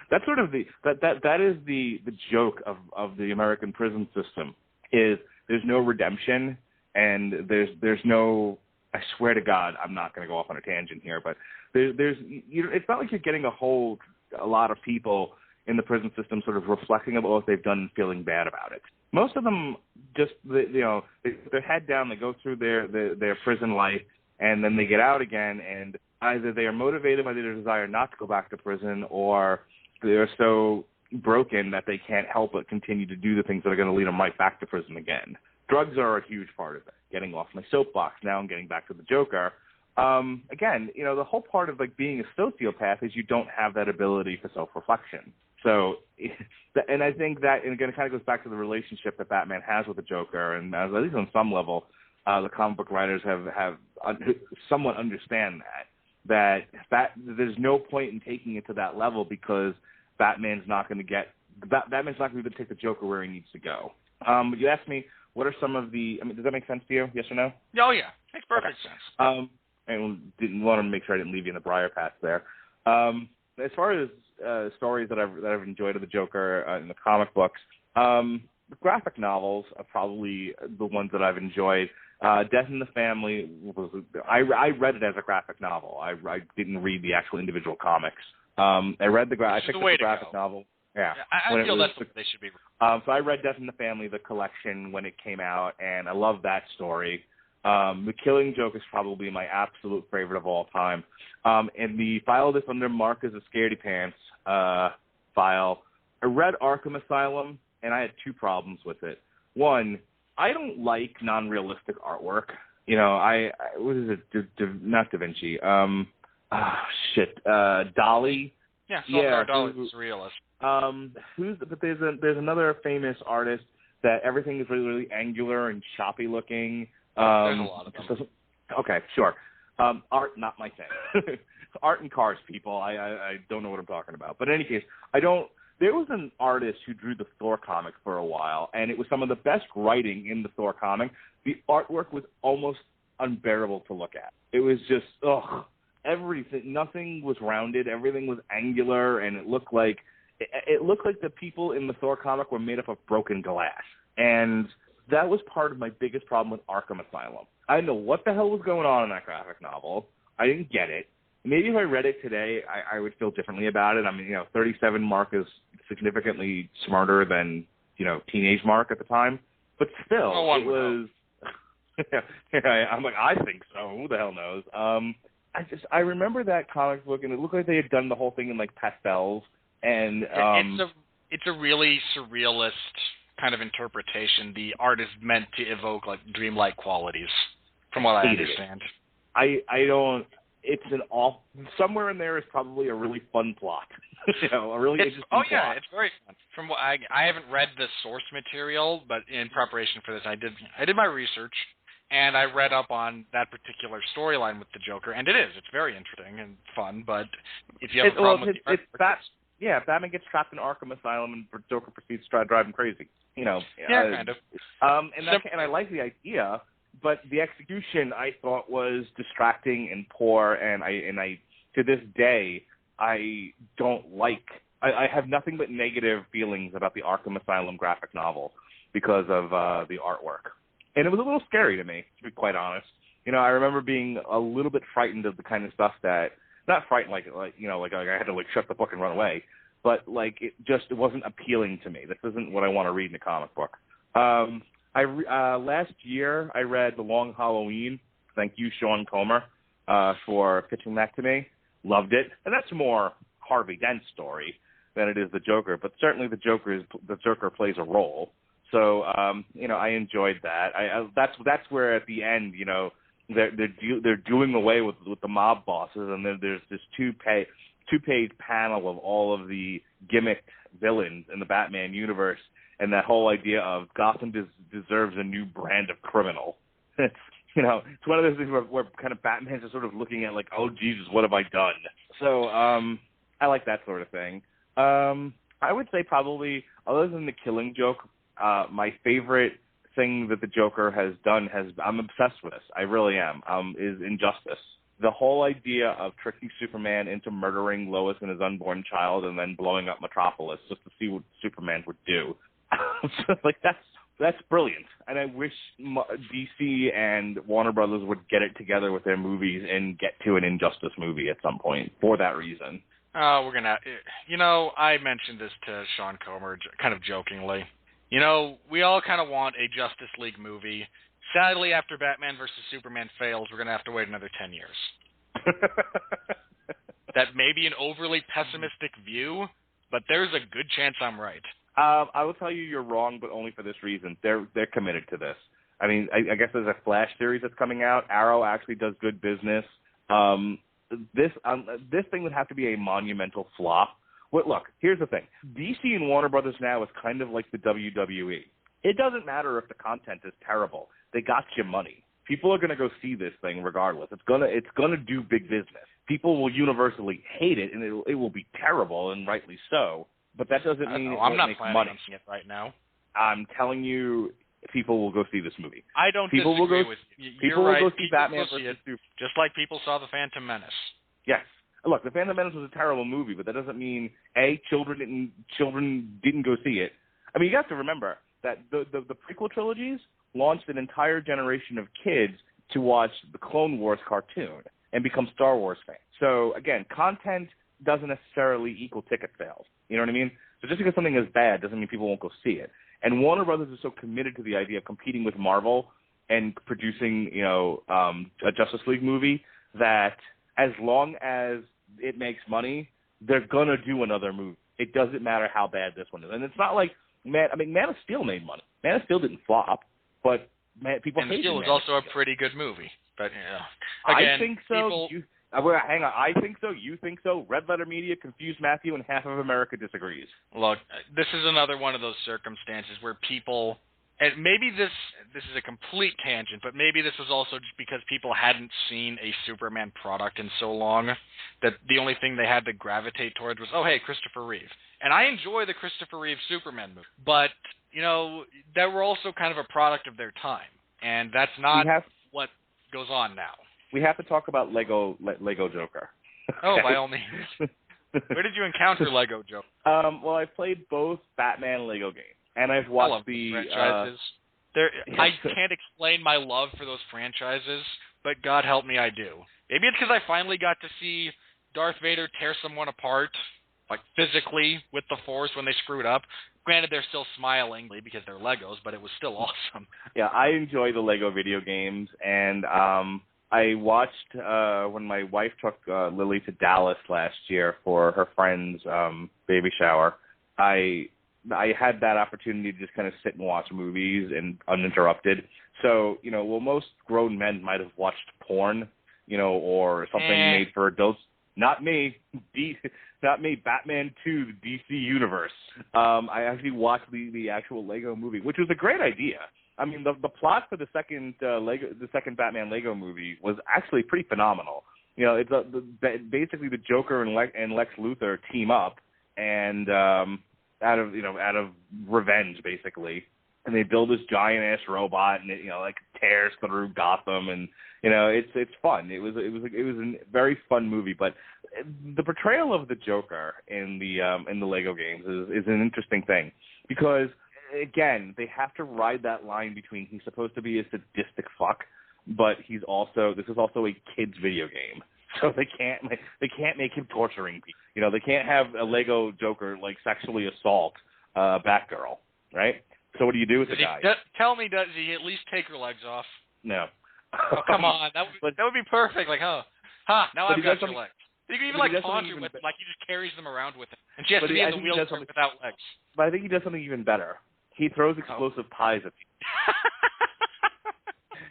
That's sort of that is the joke of the American prison system. Is there's no redemption and there's no. I swear to God, I'm not going to go off on a tangent here, but it's not like you're getting a lot of people in the prison system sort of reflecting about what they've done and feeling bad about it. Most of them just, they put their head down, they go through their prison life, and then they get out again, and either they are motivated by their desire not to go back to prison, or they're so broken that they can't help but continue to do the things that are going to lead them right back to prison again. Drugs are a huge part of it. Getting off my soapbox now and getting back to the Joker. Again, the whole part of being a sociopath is you don't have that ability for self-reflection. So, and I think that, and again, it kind of goes back to the relationship that Batman has with the Joker, and at least on some level, the comic book writers have somewhat understand that there's no point in taking it to that level because Batman's not going to be able to take the Joker where he needs to go. But you asked me, what are some of the? I mean, does that make sense to you? Yes or no? Oh yeah, makes perfect sense. And didn't want to make sure I didn't leave you in the briar patch there. As far as stories that I've enjoyed of the Joker in the comic books, the graphic novels are probably the ones that I've enjoyed. Death in the Family I read it as a graphic novel. I didn't read the actual individual comics. I read the I picked up the graphic novel. Yeah, I feel that's what they should be. So I read Death in the Family, the collection, when it came out, and I love that story. The Killing Joke is probably my absolute favorite of all time. And the file that's under Mark is a Scaredy Pants file. I read Arkham Asylum, and I had two problems with it. One, I don't like non-realistic artwork. You know, what is it? Not Da Vinci. Dali. Yeah, Salvador Dali is a realist. But there's another famous artist that everything is really, really angular and choppy looking. There's a lot of them. Okay, sure. Art, not my thing. Art and cars, people. I don't know what I'm talking about. But in any case, there was an artist who drew the Thor comic for a while, and it was some of the best writing in the Thor comic. The artwork was almost unbearable to look at. It was just, everything. Nothing was rounded. Everything was angular, and it looked like the people in the Thor comic were made up of broken glass. And that was part of my biggest problem with Arkham Asylum. I didn't know what the hell was going on in that graphic novel. I didn't get it. Maybe if I read it today, I would feel differently about it. I mean, 37 Mark is significantly smarter than, teenage Mark at the time. But still, it was... I'm like, I think so. Who the hell knows? I remember that comic book, and it looked like they had done the whole thing in, like, pastels. And it's a really surrealist kind of interpretation. The art is meant to evoke, like, dreamlike qualities, from what I understand. I don't... It's somewhere in there is probably a really fun plot. A really interesting plot. Yeah, it's very fun. From what I haven't read the source material, but in preparation for this, I did my research, and I read up on that particular storyline with the Joker, and it's very interesting and fun. But if you have a problem with the art, Batman gets trapped in Arkham Asylum, and Joker proceeds to try to drive him crazy. Kind of. And I like the idea. But the execution, I thought, was distracting and poor, and I to this day, I don't like. I have nothing but negative feelings about the Arkham Asylum graphic novel because of the artwork, and it was a little scary to me, to be quite honest. I remember being a little bit frightened of the kind of stuff that, not frightened like I had to shut the book and run away, but it wasn't appealing to me. This isn't what I want to read in a comic book. Last year, I read The Long Halloween. Thank you, Sean Comer, for pitching that to me. Loved it. And that's more Harvey Dent's story than it is the Joker, but certainly the Joker plays a role. So, I enjoyed that. That's where at the end, they're doing away with the mob bosses, and then there's this two-page panel of all of the gimmicked villains in the Batman universe. And that whole idea of Gotham deserves a new brand of criminal. It's one of those things where kind of Batman's just sort of looking at oh, Jesus, what have I done? So I like that sort of thing. I would say probably, other than the Killing Joke, my favorite thing that the Joker has done I'm obsessed with this. I really am. Is Injustice. The whole idea of tricking Superman into murdering Lois and his unborn child and then blowing up Metropolis just to see what Superman would do. That's brilliant, and I wish DC and Warner Brothers would get it together with their movies and get to an Injustice movie at some point for that reason. We're gonna, I mentioned this to Sean Comer kind of jokingly. We all kind of want a Justice League movie. Sadly, after Batman vs. Superman fails, we're gonna have to wait another 10 years. That may be an overly pessimistic view, but there's a good chance I'm right. I will tell you you're wrong, but only for this reason. They're committed to this. I mean, I guess there's a Flash series that's coming out. Arrow actually does good business. This thing would have to be a monumental flop. Look, here's the thing. DC and Warner Brothers now is kind of like the WWE. It doesn't matter if the content is terrible. They got you money. People are going to go see this thing regardless. It's gonna do big business. People will universally hate it, and it will be terrible, and rightly so. But that doesn't mean I'm not make planning money. on seeing it right now. I'm telling you, people will go see this movie. I don't people disagree will go, with you. People You're right. will go see People Batman will see versus it, Superman. just like people saw The Phantom Menace. Yes. Look, The Phantom Menace was a terrible movie, but that doesn't mean, A, children didn't go see it. I mean, you have to remember that the prequel trilogies launched an entire generation of kids to watch the Clone Wars cartoon and become Star Wars fans. So, again, content doesn't necessarily equal ticket sales. You know what I mean? So just because something is bad doesn't mean people won't go see it. And Warner Brothers is so committed to the idea of competing with Marvel and producing, a Justice League movie that as long as it makes money, they're going to do another movie. It doesn't matter how bad this one is. And it's not like Man of Steel made money. Man of Steel didn't flop, but people hated Man of Steel was also a pretty good movie. But, again, I think so. Hang on. I think so. You think so. Red Letter Media confused Matthew, and half of America disagrees. Look, this is another one of those circumstances where people, and maybe this is a complete tangent, but maybe this was also just because people hadn't seen a Superman product in so long that the only thing they had to gravitate towards was, oh, hey, Christopher Reeve. And I enjoy the Christopher Reeve Superman movie, but, they were also kind of a product of their time, and that's not what goes on now. We have to talk about Lego Joker. Okay. Oh, by all means. Where did you encounter Lego Joker? Well, I've played both Batman and Lego games, and I've watched the franchises. I can't explain my love for those franchises, but God help me, I do. Maybe it's because I finally got to see Darth Vader tear someone apart, like physically, with the Force when they screwed up. Granted, they're still smiling because they're Legos, but it was still awesome. Yeah, I enjoy the Lego video games, and I watched when my wife took Lily to Dallas last year for her friend's baby shower. I had that opportunity to just kind of sit and watch movies and uninterrupted. So, well, most grown men might have watched porn, or something made for adults. Not me. Not me. Batman 2, the DC Universe. I actually watched the actual Lego movie, which was a great idea. I mean, the plot for the second Batman Lego movie was actually pretty phenomenal. It's basically the Joker and Lex Luthor team up, and out of revenge, basically, and they build this giant ass robot, and it tears through Gotham, and it's fun. It was a very fun movie, but the portrayal of the Joker in the Lego games is an interesting thing because, again, they have to ride that line between he's supposed to be a sadistic fuck, but this is also a kid's video game, so they can't make him torturing people. They can't have a Lego Joker sexually assault Batgirl, right? So what do you do with the guy? Tell me, does he at least take her legs off? No. Oh, come on, that would be perfect. Now I've got your legs. You can even taunt her with them, he just carries them around with him, and she has to be in the wheelchair without legs. But I think he does something even better. He throws explosive pies at people.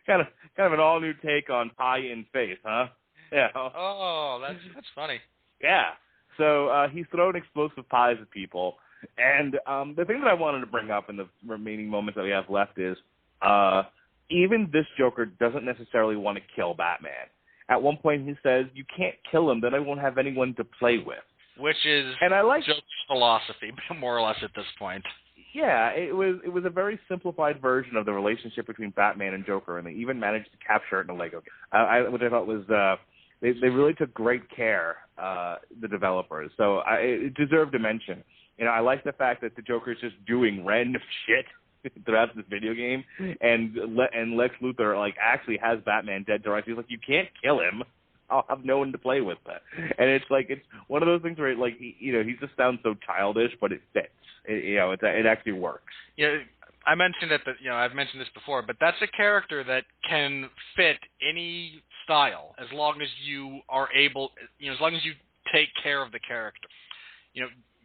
kind of an all new take on pie in face, huh? Yeah. Oh, that's funny. Yeah. So he's throwing explosive pies at people, and the thing that I wanted to bring up in the remaining moments that we have left is even this Joker doesn't necessarily want to kill Batman. At one point he says, "You can't kill him, then I won't have anyone to play with." Which is Joker's philosophy, more or less at this point. Yeah, it was a very simplified version of the relationship between Batman and Joker, and they even managed to capture it in a Lego game, which I thought was they really took great care, the developers. So it deserved a mention. I like the fact that the Joker is just doing random shit throughout this video game, and Lex Luthor actually has Batman dead to rights. He's like, "You can't kill him. I'll have no one to play with that." And it's one of those things where he just sounds so childish, but it fits. It actually works. Yeah, I mentioned I've mentioned this before, but that's a character that can fit any style as long as you are able, as long as you take care of the character.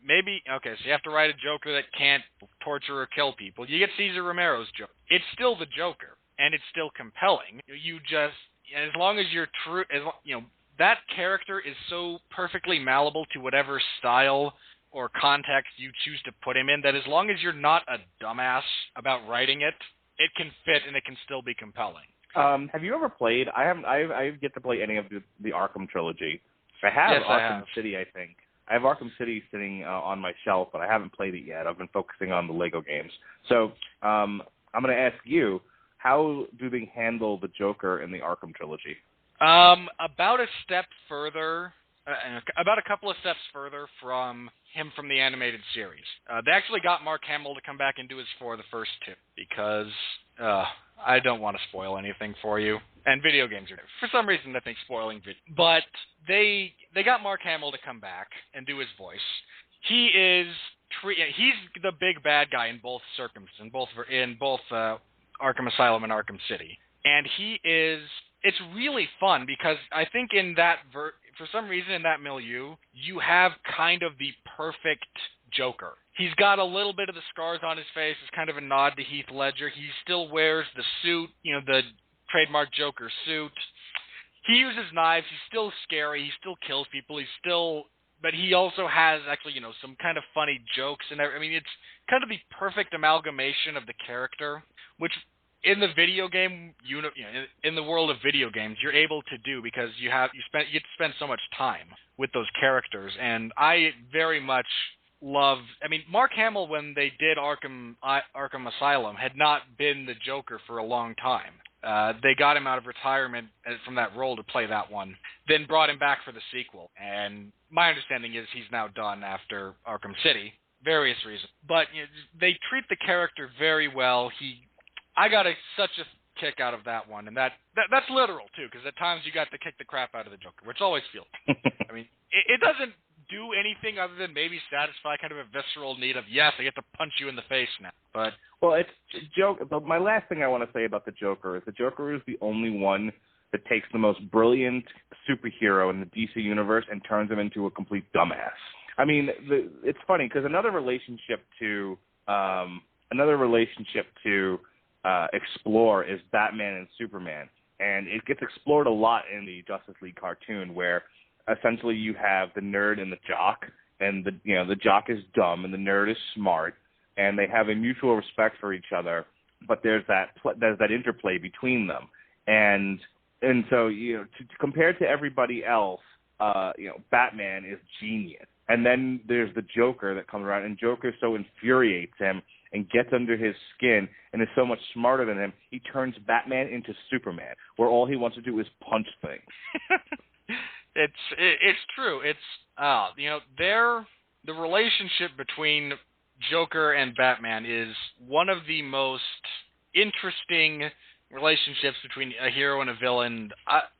Maybe, okay, so you have to write a Joker that can't torture or kill people. You get Cesar Romero's Joker. It's still the Joker, and it's still compelling. As long as you're true, that character is so perfectly malleable to whatever style or context you choose to put him in, that as long as you're not a dumbass about writing it, it can fit and it can still be compelling. Have you ever played? I've yet to play any of the Arkham trilogy. I have Yes, Arkham City, I think. I have Arkham City sitting on my shelf, but I haven't played it yet. I've been focusing on the Lego games. So I'm going to ask you, how do they handle the Joker in the Arkham trilogy? About a step further, about a couple of steps further from him from the animated series. They actually got Mark Hamill to come back and do his for the first two because I don't want to spoil anything for you. And video games are, for some reason, I think spoiling video. But they got Mark Hamill to come back and do his voice. He's the big bad guy in both circumstances, in both Arkham Asylum and Arkham City. And it's really fun because I think in that for some reason in that milieu, you have kind of the perfect Joker. He's got a little bit of the scars on his face. It's kind of a nod to Heath Ledger. He still wears the suit, the trademark Joker suit. He uses knives. He's still scary. He still kills people. But he also has actually, some kind of funny jokes and everything. I mean, it's kind of the perfect amalgamation of the character, which in the video game, in the world of video games, you're able to do because you get to spend so much time with those characters. And I very much love. I mean, Mark Hamill, when they did Arkham Asylum, had not been the Joker for a long time. They got him out of retirement from that role to play that one, then brought him back for the sequel. And my understanding is he's now done after Arkham City, various reasons. But they treat the character very well. I got such a kick out of that one, and that's literal too, because at times you got to kick the crap out of the Joker, which always feels. I mean, it doesn't do anything other than maybe satisfy kind of a visceral need of, yes, I get to punch you in the face now. But my last thing I want to say about the Joker is the Joker is the only one that takes the most brilliant superhero in the DC universe and turns him into a complete dumbass. I mean, it's funny because another relationship to explore is Batman and Superman, and it gets explored a lot in the Justice League cartoon, where essentially you have the nerd and the jock, and the jock is dumb and the nerd is smart, and they have a mutual respect for each other, but there's that interplay between them, and so compared to everybody else, Batman is genius, and then there's the Joker that comes around, and Joker so infuriates him and gets under his skin and is so much smarter than him, he turns Batman into Superman, where all he wants to do is punch things. It's true. The relationship between Joker and Batman is one of the most interesting relationships between a hero and a villain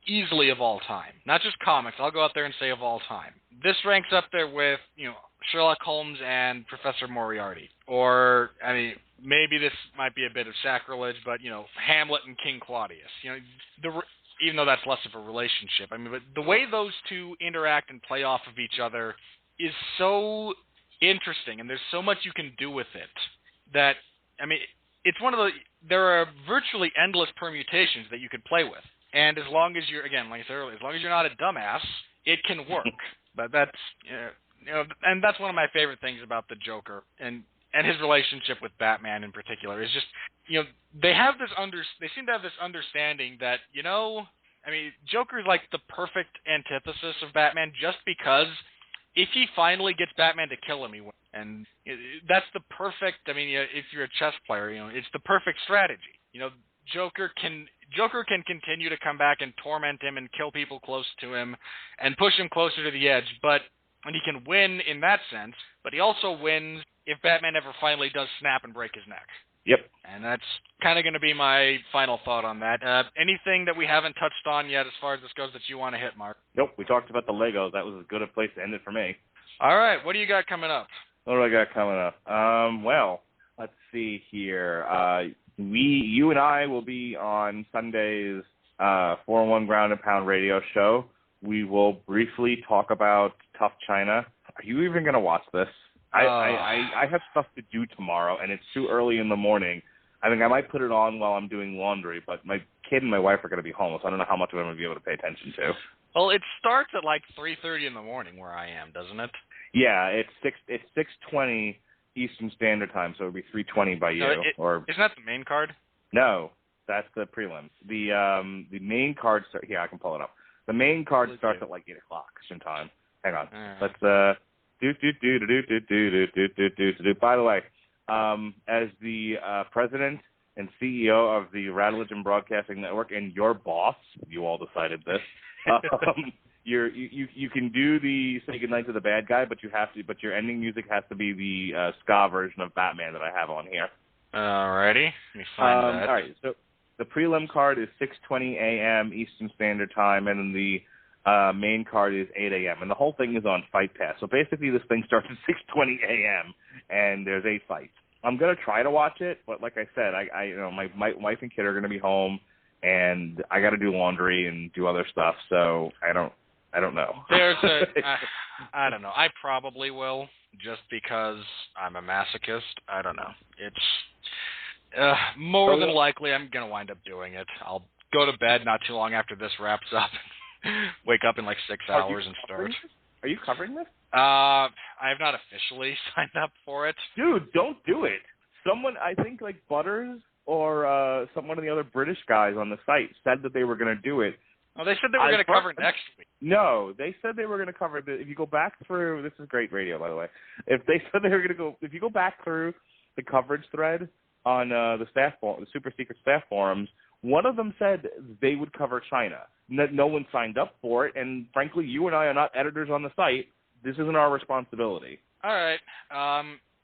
easily of all time. Not just comics. I'll go out there and say of all time. This ranks up there with, Sherlock Holmes and Professor Moriarty. Or, I mean, maybe this might be a bit of sacrilege, but, Hamlet and King Claudius. Even though that's less of a relationship. I mean, but the way those two interact and play off of each other is so interesting, and there's so much you can do with it that, I mean, it's one of there are virtually endless permutations that you could play with. And as long as you're, again, like I said earlier, as long as you're not a dumbass, it can work. But that's, and that's one of my favorite things about the Joker and his relationship with Batman in particular is just, they seem to have this understanding that, I mean, Joker is like the perfect antithesis of Batman just because if he finally gets Batman to kill him, he wins. And that's the perfect, I mean, if you're a chess player, it's the perfect strategy. Joker can continue to come back and torment him and kill people close to him and push him closer to the edge, and he can win in that sense, but he also wins if Batman ever finally does snap and break his neck. Yep. And that's kind of going to be my final thought on that. Anything that we haven't touched on yet as far as this goes that you want to hit, Mark? Nope, we talked about the Legos. That was as good a place to end it for me. All right, what do you got coming up? What do I got coming up? Well, let's see here. You and I will be on Sunday's 401 Ground and Pound radio show. We will briefly talk about Tough China. Are you even going to watch this? I have stuff to do tomorrow, and it's too early in the morning. I think I might put it on while I'm doing laundry, but my kid and my wife are going to be home, so I don't know how much of it I'm going to be able to pay attention to. Well, it starts at like 3:30 in the morning where I am, doesn't it? Yeah, it's 6:20 Eastern Standard Time, so it would be 3:20 by you. Isn't that the main card? No, that's the prelim. The main card I can pull it up. The main card starts at like 8 o'clock Eastern Time. Hang on. Let's By the way, as the president and CEO of the Radulich and Broadcasting Network, and your boss, you all decided this. You can do the say goodnight to the bad guy, but your ending music has to be the ska version of Batman that I have on here. Alrighty, let me find that. All right, so the prelim card is 6:20 a.m. Eastern Standard Time, and then the main card is 8 a.m. And the whole thing is on Fight Pass. So basically, this thing starts at 6:20 a.m. and there's 8 fights. I'm gonna try to watch it, but like I said, my wife and kid are gonna be home, and I got to do laundry and do other stuff. So I don't know. I don't know. I probably will, just because I'm a masochist. I don't know. It's more than likely I'm going to wind up doing it. I'll go to bed not too long after this wraps up, wake up in like 6 hours and start. Are you covering this? I have not officially signed up for it. Dude, don't do it. Someone, I think like Butters or one of the other British guys on the site said that they were going to do it. Oh, they said they were going to cover next week. No, they said they were going to cover it. If you go back through, this is great radio, by the way. If they said they were going to go, if you go back through the coverage thread on the super secret staff forums, one of them said they would cover China. No one signed up for it, and frankly, you and I are not editors on the site. This isn't our responsibility. All right.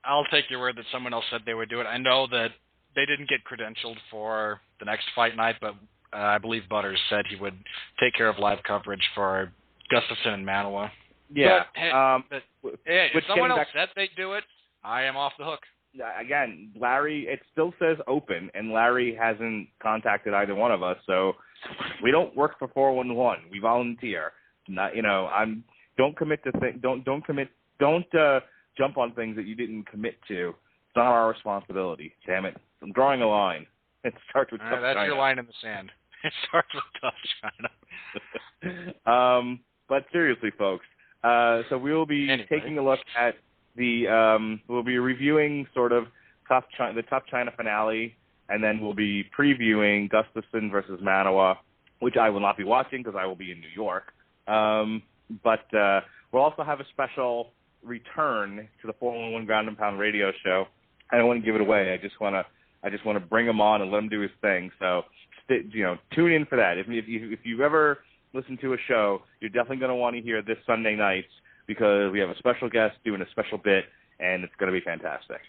I'll take your word that someone else said they would do it. I know that they didn't get credentialed for the next fight night, but I believe Butters said he would take care of live coverage for Gustafson and Manoa. Yeah. If someone else said they'd do it, I am off the hook. Again, Larry, it still says open, and Larry hasn't contacted either one of us, so we don't work for 411. We volunteer. Don't commit to don't jump on things that you didn't commit to. It's not our responsibility. Damn it. I'm drawing a line. It starts with tough China. That's your line in the sand. It starts with tough China. But seriously, folks, so we will be taking a look at we'll be reviewing sort of the Tough China finale, and then we'll be previewing Gustafson versus Manoa, which I will not be watching because I will be in New York. But we'll also have a special return to the 411 Ground and Pound radio show. I don't want to give it away. I just want to bring him on and let him do his thing. So, tune in for that. If you've ever listened to a show, you're definitely going to want to hear this Sunday nights because we have a special guest doing a special bit, and it's going to be fantastic.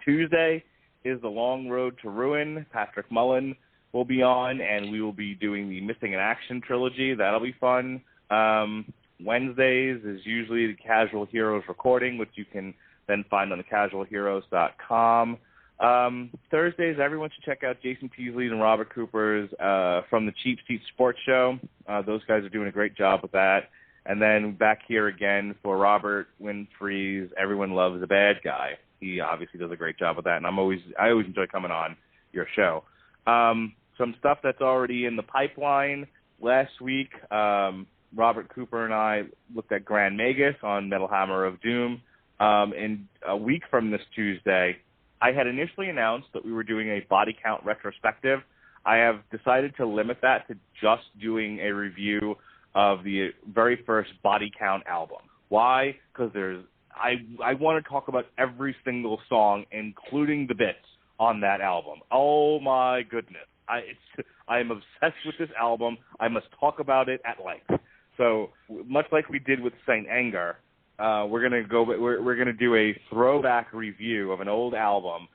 Tuesday is The Long Road to Ruin. Patrick Mullen will be on, and we will be doing the Missing in Action trilogy. That'll be fun. Wednesdays is usually the Casual Heroes recording, which you can then find on thecasualheroes.com. Thursdays, everyone should check out Jason Peasley and Robert Cooper's from the Cheap Seat Sports Show. Those guys are doing a great job with that. And then back here again for Robert Winfree's Everyone Loves a Bad Guy. He obviously does a great job with that, and I always enjoy coming on your show. Some stuff that's already in the pipeline. Last week, Robert Cooper and I looked at Grand Magus on Metal Hammer of Doom. And a week from this Tuesday, I had initially announced that we were doing a body count retrospective. I have decided to limit that to just doing a review of the very first body count album. Why? Because I want to talk about every single song, including the bits on that album. Oh my goodness. I am obsessed with this album. I must talk about it at length. So much like we did with Saint Anger, we're gonna do a throwback review of an old album,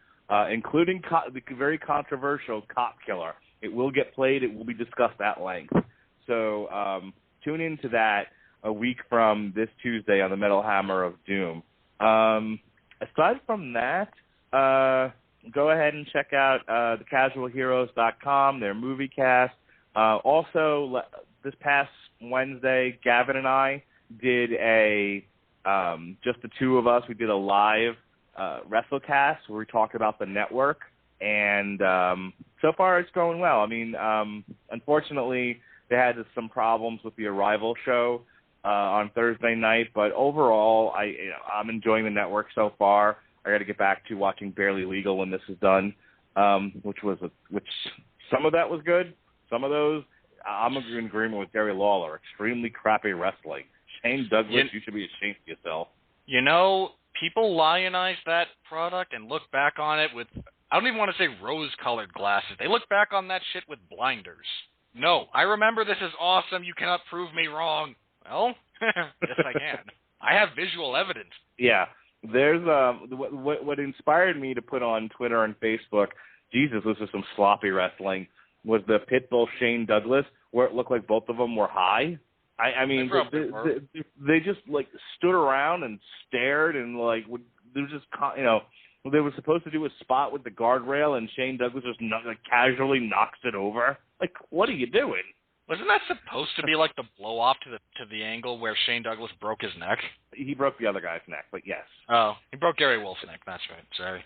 including the very controversial Cop Killer. It will get played. It will be discussed at length. So tune into that a week from this Tuesday on the Metal Hammer of Doom. Aside from that, go ahead and check out thecasualheroes.com, their movie cast. Also, this past Wednesday, Gavin and I did just the two of us, we did a live WrestleCast where we talked about the network, and so far it's going well. I mean, unfortunately, they had some problems with the Arrival show on Thursday night, but overall, I'm enjoying the network so far. I got to get back to watching Barely Legal when this is done, which some of that was good. Some of those, I'm in agreement with Gary Lawler. Extremely crappy wrestling. Shane Douglas, you should be ashamed of yourself. People lionize that product and look back on it with I don't even want to say rose-colored glasses. They look back on that shit with blinders. No, I remember this is awesome. You cannot prove me wrong. Well, yes, I can. I have visual evidence. Yeah. There's what inspired me to put on Twitter and Facebook, Jesus, this is some sloppy wrestling, was the Pitbull Shane Douglas, where it looked like both of them were high. I mean, they just, like, stood around and stared and, like, they were just, you know, they were supposed to do a spot with the guardrail, and Shane Douglas just casually knocks it over. Like, what are you doing? Wasn't that supposed to be like the blow off to the angle where Shane Douglas broke his neck? He broke the other guy's neck, but yes. Oh, he broke Gary Wolf's neck. That's right. Sorry.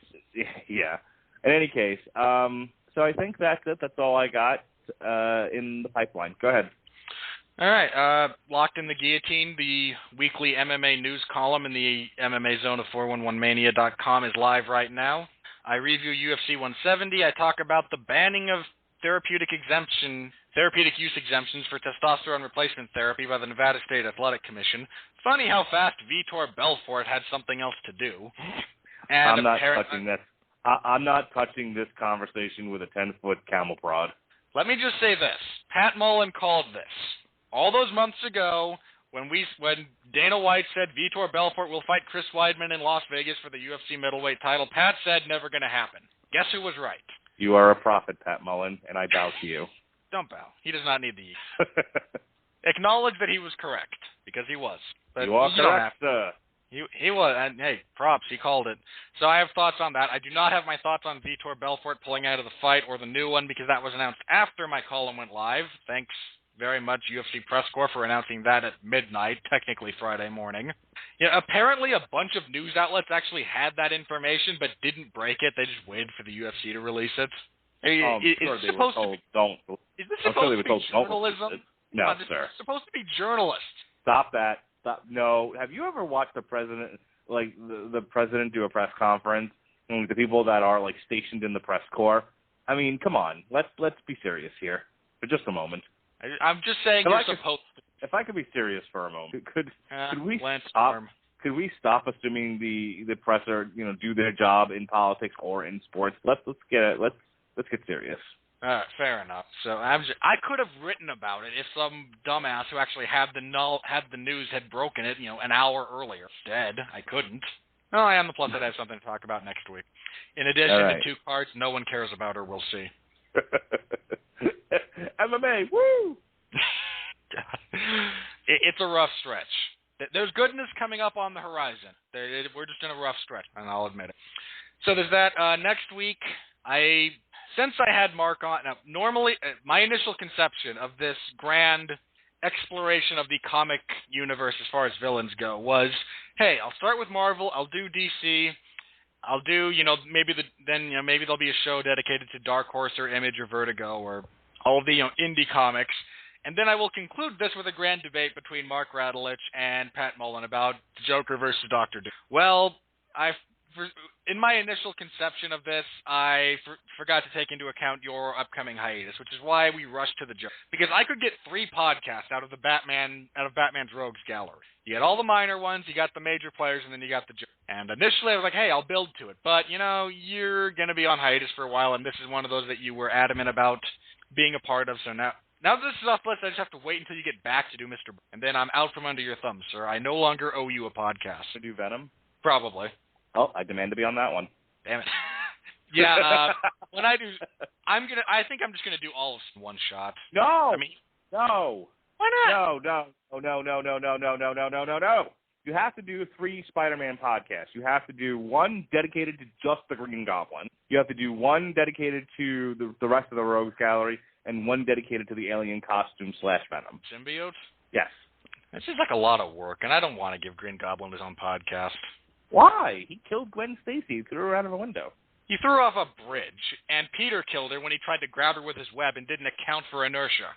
Yeah. In any case, so I think that's it. That's all I got in the pipeline. Go ahead. All right. Locked in the Guillotine, the weekly MMA news column in the MMA zone of 411mania.com is live right now. I review UFC 170. I talk about the banning of therapeutic use exemptions for testosterone replacement therapy by the Nevada State Athletic Commission. Funny how fast Vitor Belfort had something else to do. And I'm not touching this. I'm not touching this conversation with a 10-foot camel prod. Let me just say this. Pat Mullen called this. All those months ago, when Dana White said Vitor Belfort will fight Chris Weidman in Las Vegas for the UFC middleweight title, Pat said never going to happen. Guess who was right? You are a prophet, Pat Mullen, and I bow to you. Don't bow. He does not need the acknowledge that he was correct, because he was. But you are correct, sir. He was, and hey, props, he called it. So I have thoughts on that. I do not have my thoughts on Vitor Belfort pulling out of the fight or the new one, because that was announced after my column went live. Thanks very much, UFC Press Corps, for announcing that at midnight, technically Friday morning. Yeah, apparently a bunch of news outlets actually had that information, but didn't break it. They just waited for the UFC to release it. Sure Is this supposed to be journalism? No, sir. It's supposed to be journalists. Stop that. Stop. No. Have you ever watched the president, like the president do a press conference? And the people that are like stationed in the press corps. I mean, come on. Let's be serious here for just a moment. I'm just saying you're supposed to. If I could be serious for a moment, could we stop? Storm. Could we stop assuming the press are, you know, do their job in politics or in sports? Let's get serious. Fair enough. So I could have written about it if some dumbass who actually had the news had broken it, you know, an hour earlier. Dead. I couldn't. No, I am the plus. I'd have something to talk about next week. In addition to two cards no one cares about, or we'll see. MMA, woo! It's a rough stretch. There's goodness coming up on the horizon. We're just in a rough stretch, and I'll admit it. So there's that. Next week, since I had Mark on, now, normally my initial conception of this grand exploration of the comic universe as far as villains go was, hey, I'll start with Marvel, I'll do DC, I'll do, maybe there'll be a show dedicated to Dark Horse or Image or Vertigo or all of the indie comics, and then I will conclude this with a grand debate between Mark Radulich and Pat Mullen about Joker versus Dr. Doom. Well, in my initial conception of this, I forgot to take into account your upcoming hiatus, which is why we rushed to the Joker. Because I could get 3 podcasts out of Batman's Rogues Gallery. You got all the minor ones, you got the major players, and then you got the Joker. And initially I was like, hey, I'll build to it. But, you're going to be on hiatus for a while, and this is one of those that you were adamant about being a part of. So now this is off the list. I just have to wait until you get back to do Mr. And then I'm out from under your thumb, sir. I no longer owe you a podcast. To do Venom? Probably. Oh, I demand to be on that one. Damn it. Yeah, when I do, I think I'm just gonna do all of them in one shot. No. No. Why not? No. You have to do 3 Spider-Man podcasts. You have to do one dedicated to just the Green Goblin. You have to do one dedicated to the rest of the Rogues Gallery, and one dedicated to the alien costume / Venom. Symbiote? Yes. This is like a lot of work, and I don't want to give Green Goblin his own podcast. Why? He killed Gwen Stacy. He threw her out of a window. He threw her off a bridge, and Peter killed her when he tried to grab her with his web and didn't account for inertia.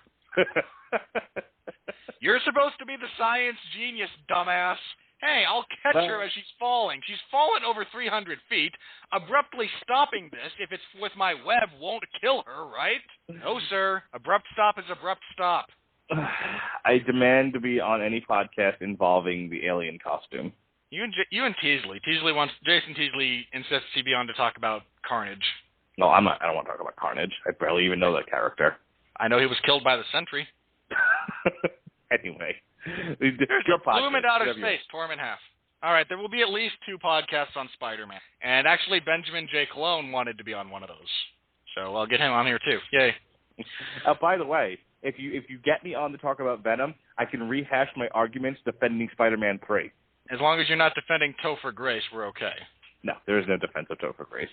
You're supposed to be the science genius, dumbass. Hey, I'll catch her as she's falling. She's fallen over 300 feet. Abruptly stopping this, if it's with my web, won't kill her, right? No, sir. Abrupt stop is abrupt stop. I demand to be on any podcast involving the alien costume. You and Teasley. Jason Teasley insists he be on to talk about Carnage. No, I don't want to talk about Carnage. I barely even know that character. I know he was killed by the Sentry. Anyway. Blew him into outer space, tore him in half. All right, there will be at least 2 podcasts on Spider-Man. And actually, Benjamin J. Cologne wanted to be on one of those. So I'll get him on here, too. Yay. By the way, if you get me on to talk about Venom, I can rehash my arguments defending Spider-Man 3. As long as you're not defending Topher Grace, we're okay. No, there is no defense of Topher Grace.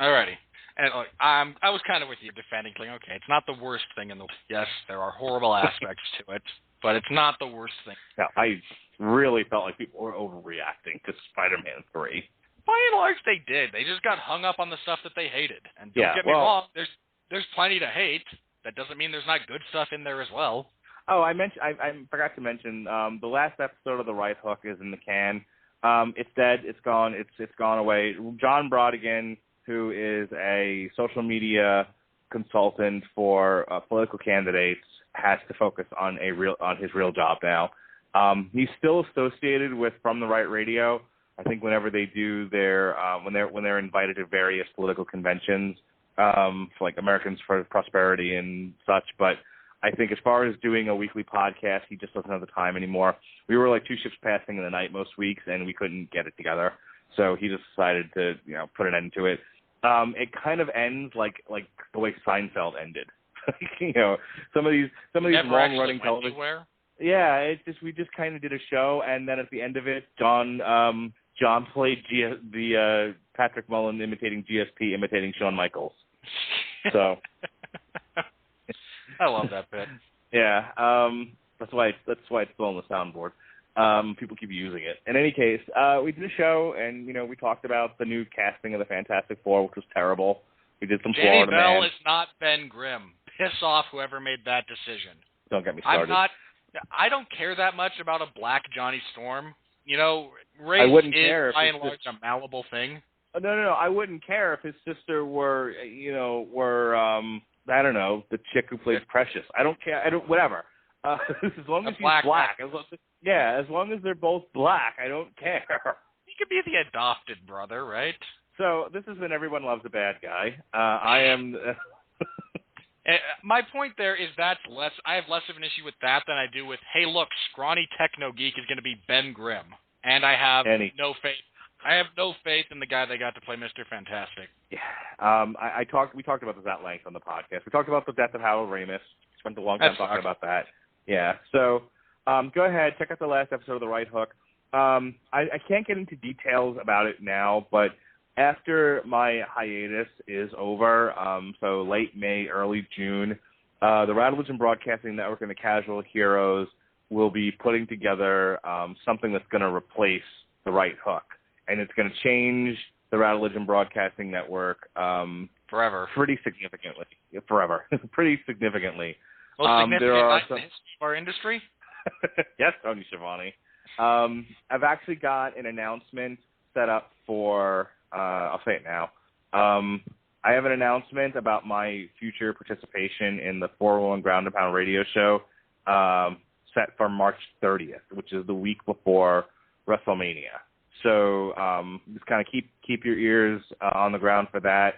Alrighty. And look, I was kind of with you defending, like, okay, it's not the worst thing in the world. Yes, there are horrible aspects to it, but it's not the worst thing. No, I really felt like people were overreacting to Spider-Man 3. By and large, they did. They just got hung up on the stuff that they hated. And don't get me wrong, there's plenty to hate. That doesn't mean there's not good stuff in there as well. Oh, I forgot to mention the last episode of The Right Hook is in the can. It's dead. It's gone. It's gone away. John Brodigan, who is a social media consultant for political candidates, has to focus on his real job now. He's still associated with From the Right Radio. I think whenever they do their when they're invited to various political conventions, like Americans for Prosperity and such, but I think as far as doing a weekly podcast, he just doesn't have the time anymore. We were like 2 ships passing in the night most weeks, and we couldn't get it together. So he just decided to, put an end to it. It kind of ends like the way Seinfeld ended. Some of these long running television. Anywhere? Yeah, we just kind of did a show, and then at the end of it, John played the Patrick Mullen imitating GSP, imitating Shawn Michaels. So. I love that bit. Yeah, that's why it's still on the soundboard. People keep using it. In any case, we did a show, and we talked about the new casting of the Fantastic Four, which was terrible. We did some Danny Florida Bell Man. is not Ben Grimm. Piss off whoever made that decision. Don't get me started. I don't care that much about a black Johnny Storm. Race I wouldn't is care by and large a malleable thing. No. I wouldn't care if his sister were, I don't know, the chick who plays Precious. I don't care. Whatever. As long as he's black. As long as they're both black, I don't care. He could be the adopted brother, right? So this has been Everyone Loves a Bad Guy. I am. My point there is I have less of an issue with that than I do with, hey, look, scrawny techno geek is going to be Ben Grimm, and I have no faith. I have no faith in the guy they got to play Mr. Fantastic. Yeah. We talked about this at length on the podcast. We talked about the death of Harold Ramis. Spent a long time talking about that. Yeah. So go ahead, check out the last episode of The Right Hook. I can't get into details about it now, but after my hiatus is over, so late May, early June, the Radulich and Broadcasting Network and the Casual Heroes will be putting together something that's going to replace The Right Hook. And it's going to change the Radulich and Broadcasting Network forever. Pretty significantly. Forever. Pretty significantly. Well, significant in the history of our industry? Yes, Tony Schiavone. I've actually got an announcement set up for, I'll say it now. I have an announcement about my future participation in the 401 Ground and Pound radio show set for March 30th, which is the week before WrestleMania. So just kind of keep your ears on the ground for that.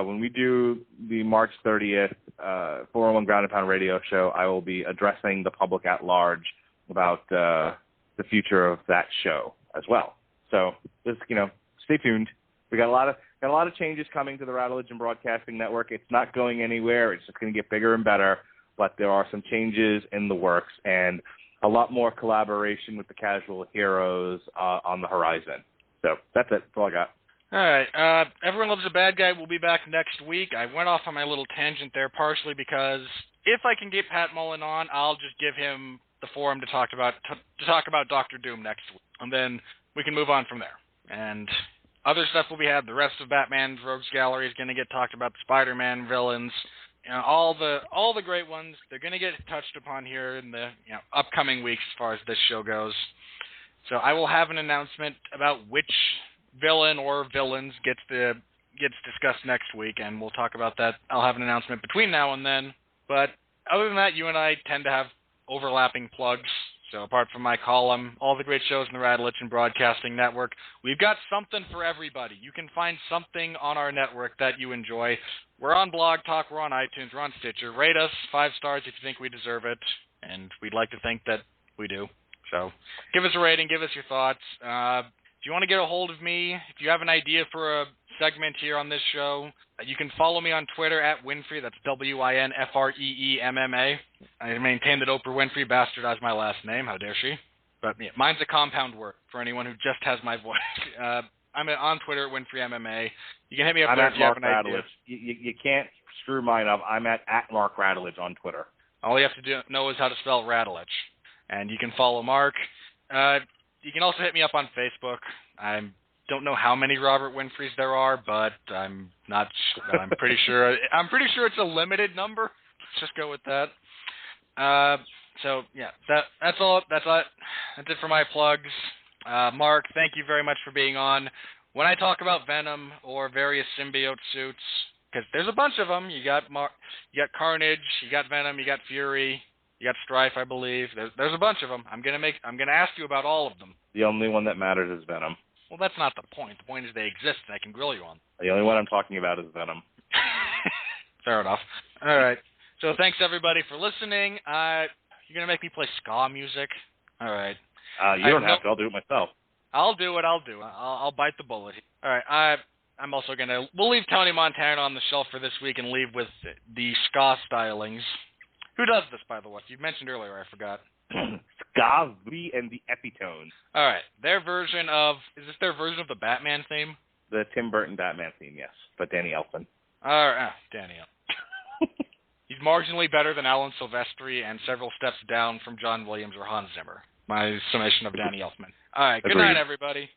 When we do the March 30th 401 Ground and Pound radio show, I will be addressing the public at large about the future of that show as well. So just stay tuned. We got a lot of changes coming to the Radulich and Broadcasting Network. It's not going anywhere. It's just going to get bigger and better. But there are some changes in the works and a lot more collaboration with the Casual Heroes on the horizon. So that's it. That's all I got. All right. Everyone Loves a Bad Guy will be back next week. I went off on my little tangent there partially because if I can get Pat Mullen on, I'll just give him the forum to talk about Dr. Doom next week. And then we can move on from there. And other stuff will be had. The rest of Batman's Rogues Gallery is going to get talked about. The Spider-Man villains. All the great ones, they're going to get touched upon here in the upcoming weeks as far as this show goes. So I will have an announcement about which villain or villains gets discussed next week, and we'll talk about that. I'll have an announcement between now and then. But other than that, you and I tend to have overlapping plugs, So apart from my column, all the great shows in the Radulich and Broadcasting Network, we've got something for everybody. You can find something on our network that you enjoy. We're on Blog Talk, we're on iTunes, we're on Stitcher. Rate us 5 stars if you think we deserve it, and we'd like to think that we do. So give us a rating, give us your thoughts. If you want to get a hold of me, if you have an idea for a segment here on this show, you can follow me on Twitter at Winfree. That's WINFREEMMA. I maintain that Oprah Winfree bastardized my last name. How dare she? But yeah, mine's a compound word for anyone who just has my voice. I'm on Twitter at WinfreeMMA. You can hit me up there if you have an idea. You can't screw mine up. I'm at Mark Radulich on Twitter. All you have to know is how to spell Radulich. And you can follow Mark. You can also hit me up on Facebook. I don't know how many Robert Winfrees there are, but I'm pretty sure. I'm pretty sure it's a limited number. Let's just go with that. So yeah, that's all. That's it for my plugs. Mark, thank you very much for being on. When I talk about Venom or various symbiote suits, because there's a bunch of them. You got Carnage, you got Venom, you got Fury. You got Strife, I believe. There's a bunch of them. I'm gonna ask you about all of them. The only one that matters is Venom. Well, that's not the point. The point is they exist, and I can grill you on them. The only one I'm talking about is Venom. Fair enough. All right. So thanks everybody for listening. You're gonna make me play ska music. All right. You don't have to. I'll do it myself. I'll do it. I'll bite the bullet. All right. I'm also we'll leave Tony Montana on the shelf for this week and leave with the ska stylings. Who does this, by the way? You mentioned earlier, I forgot. Ska V and the Epitones. All right. Is this their version of the Batman theme? The Tim Burton Batman theme, yes. But Danny Elfman. All right. Danny Elfman. He's marginally better than Alan Silvestri and several steps down from John Williams or Hans Zimmer. My summation of Danny Elfman. All right. Good night, everybody.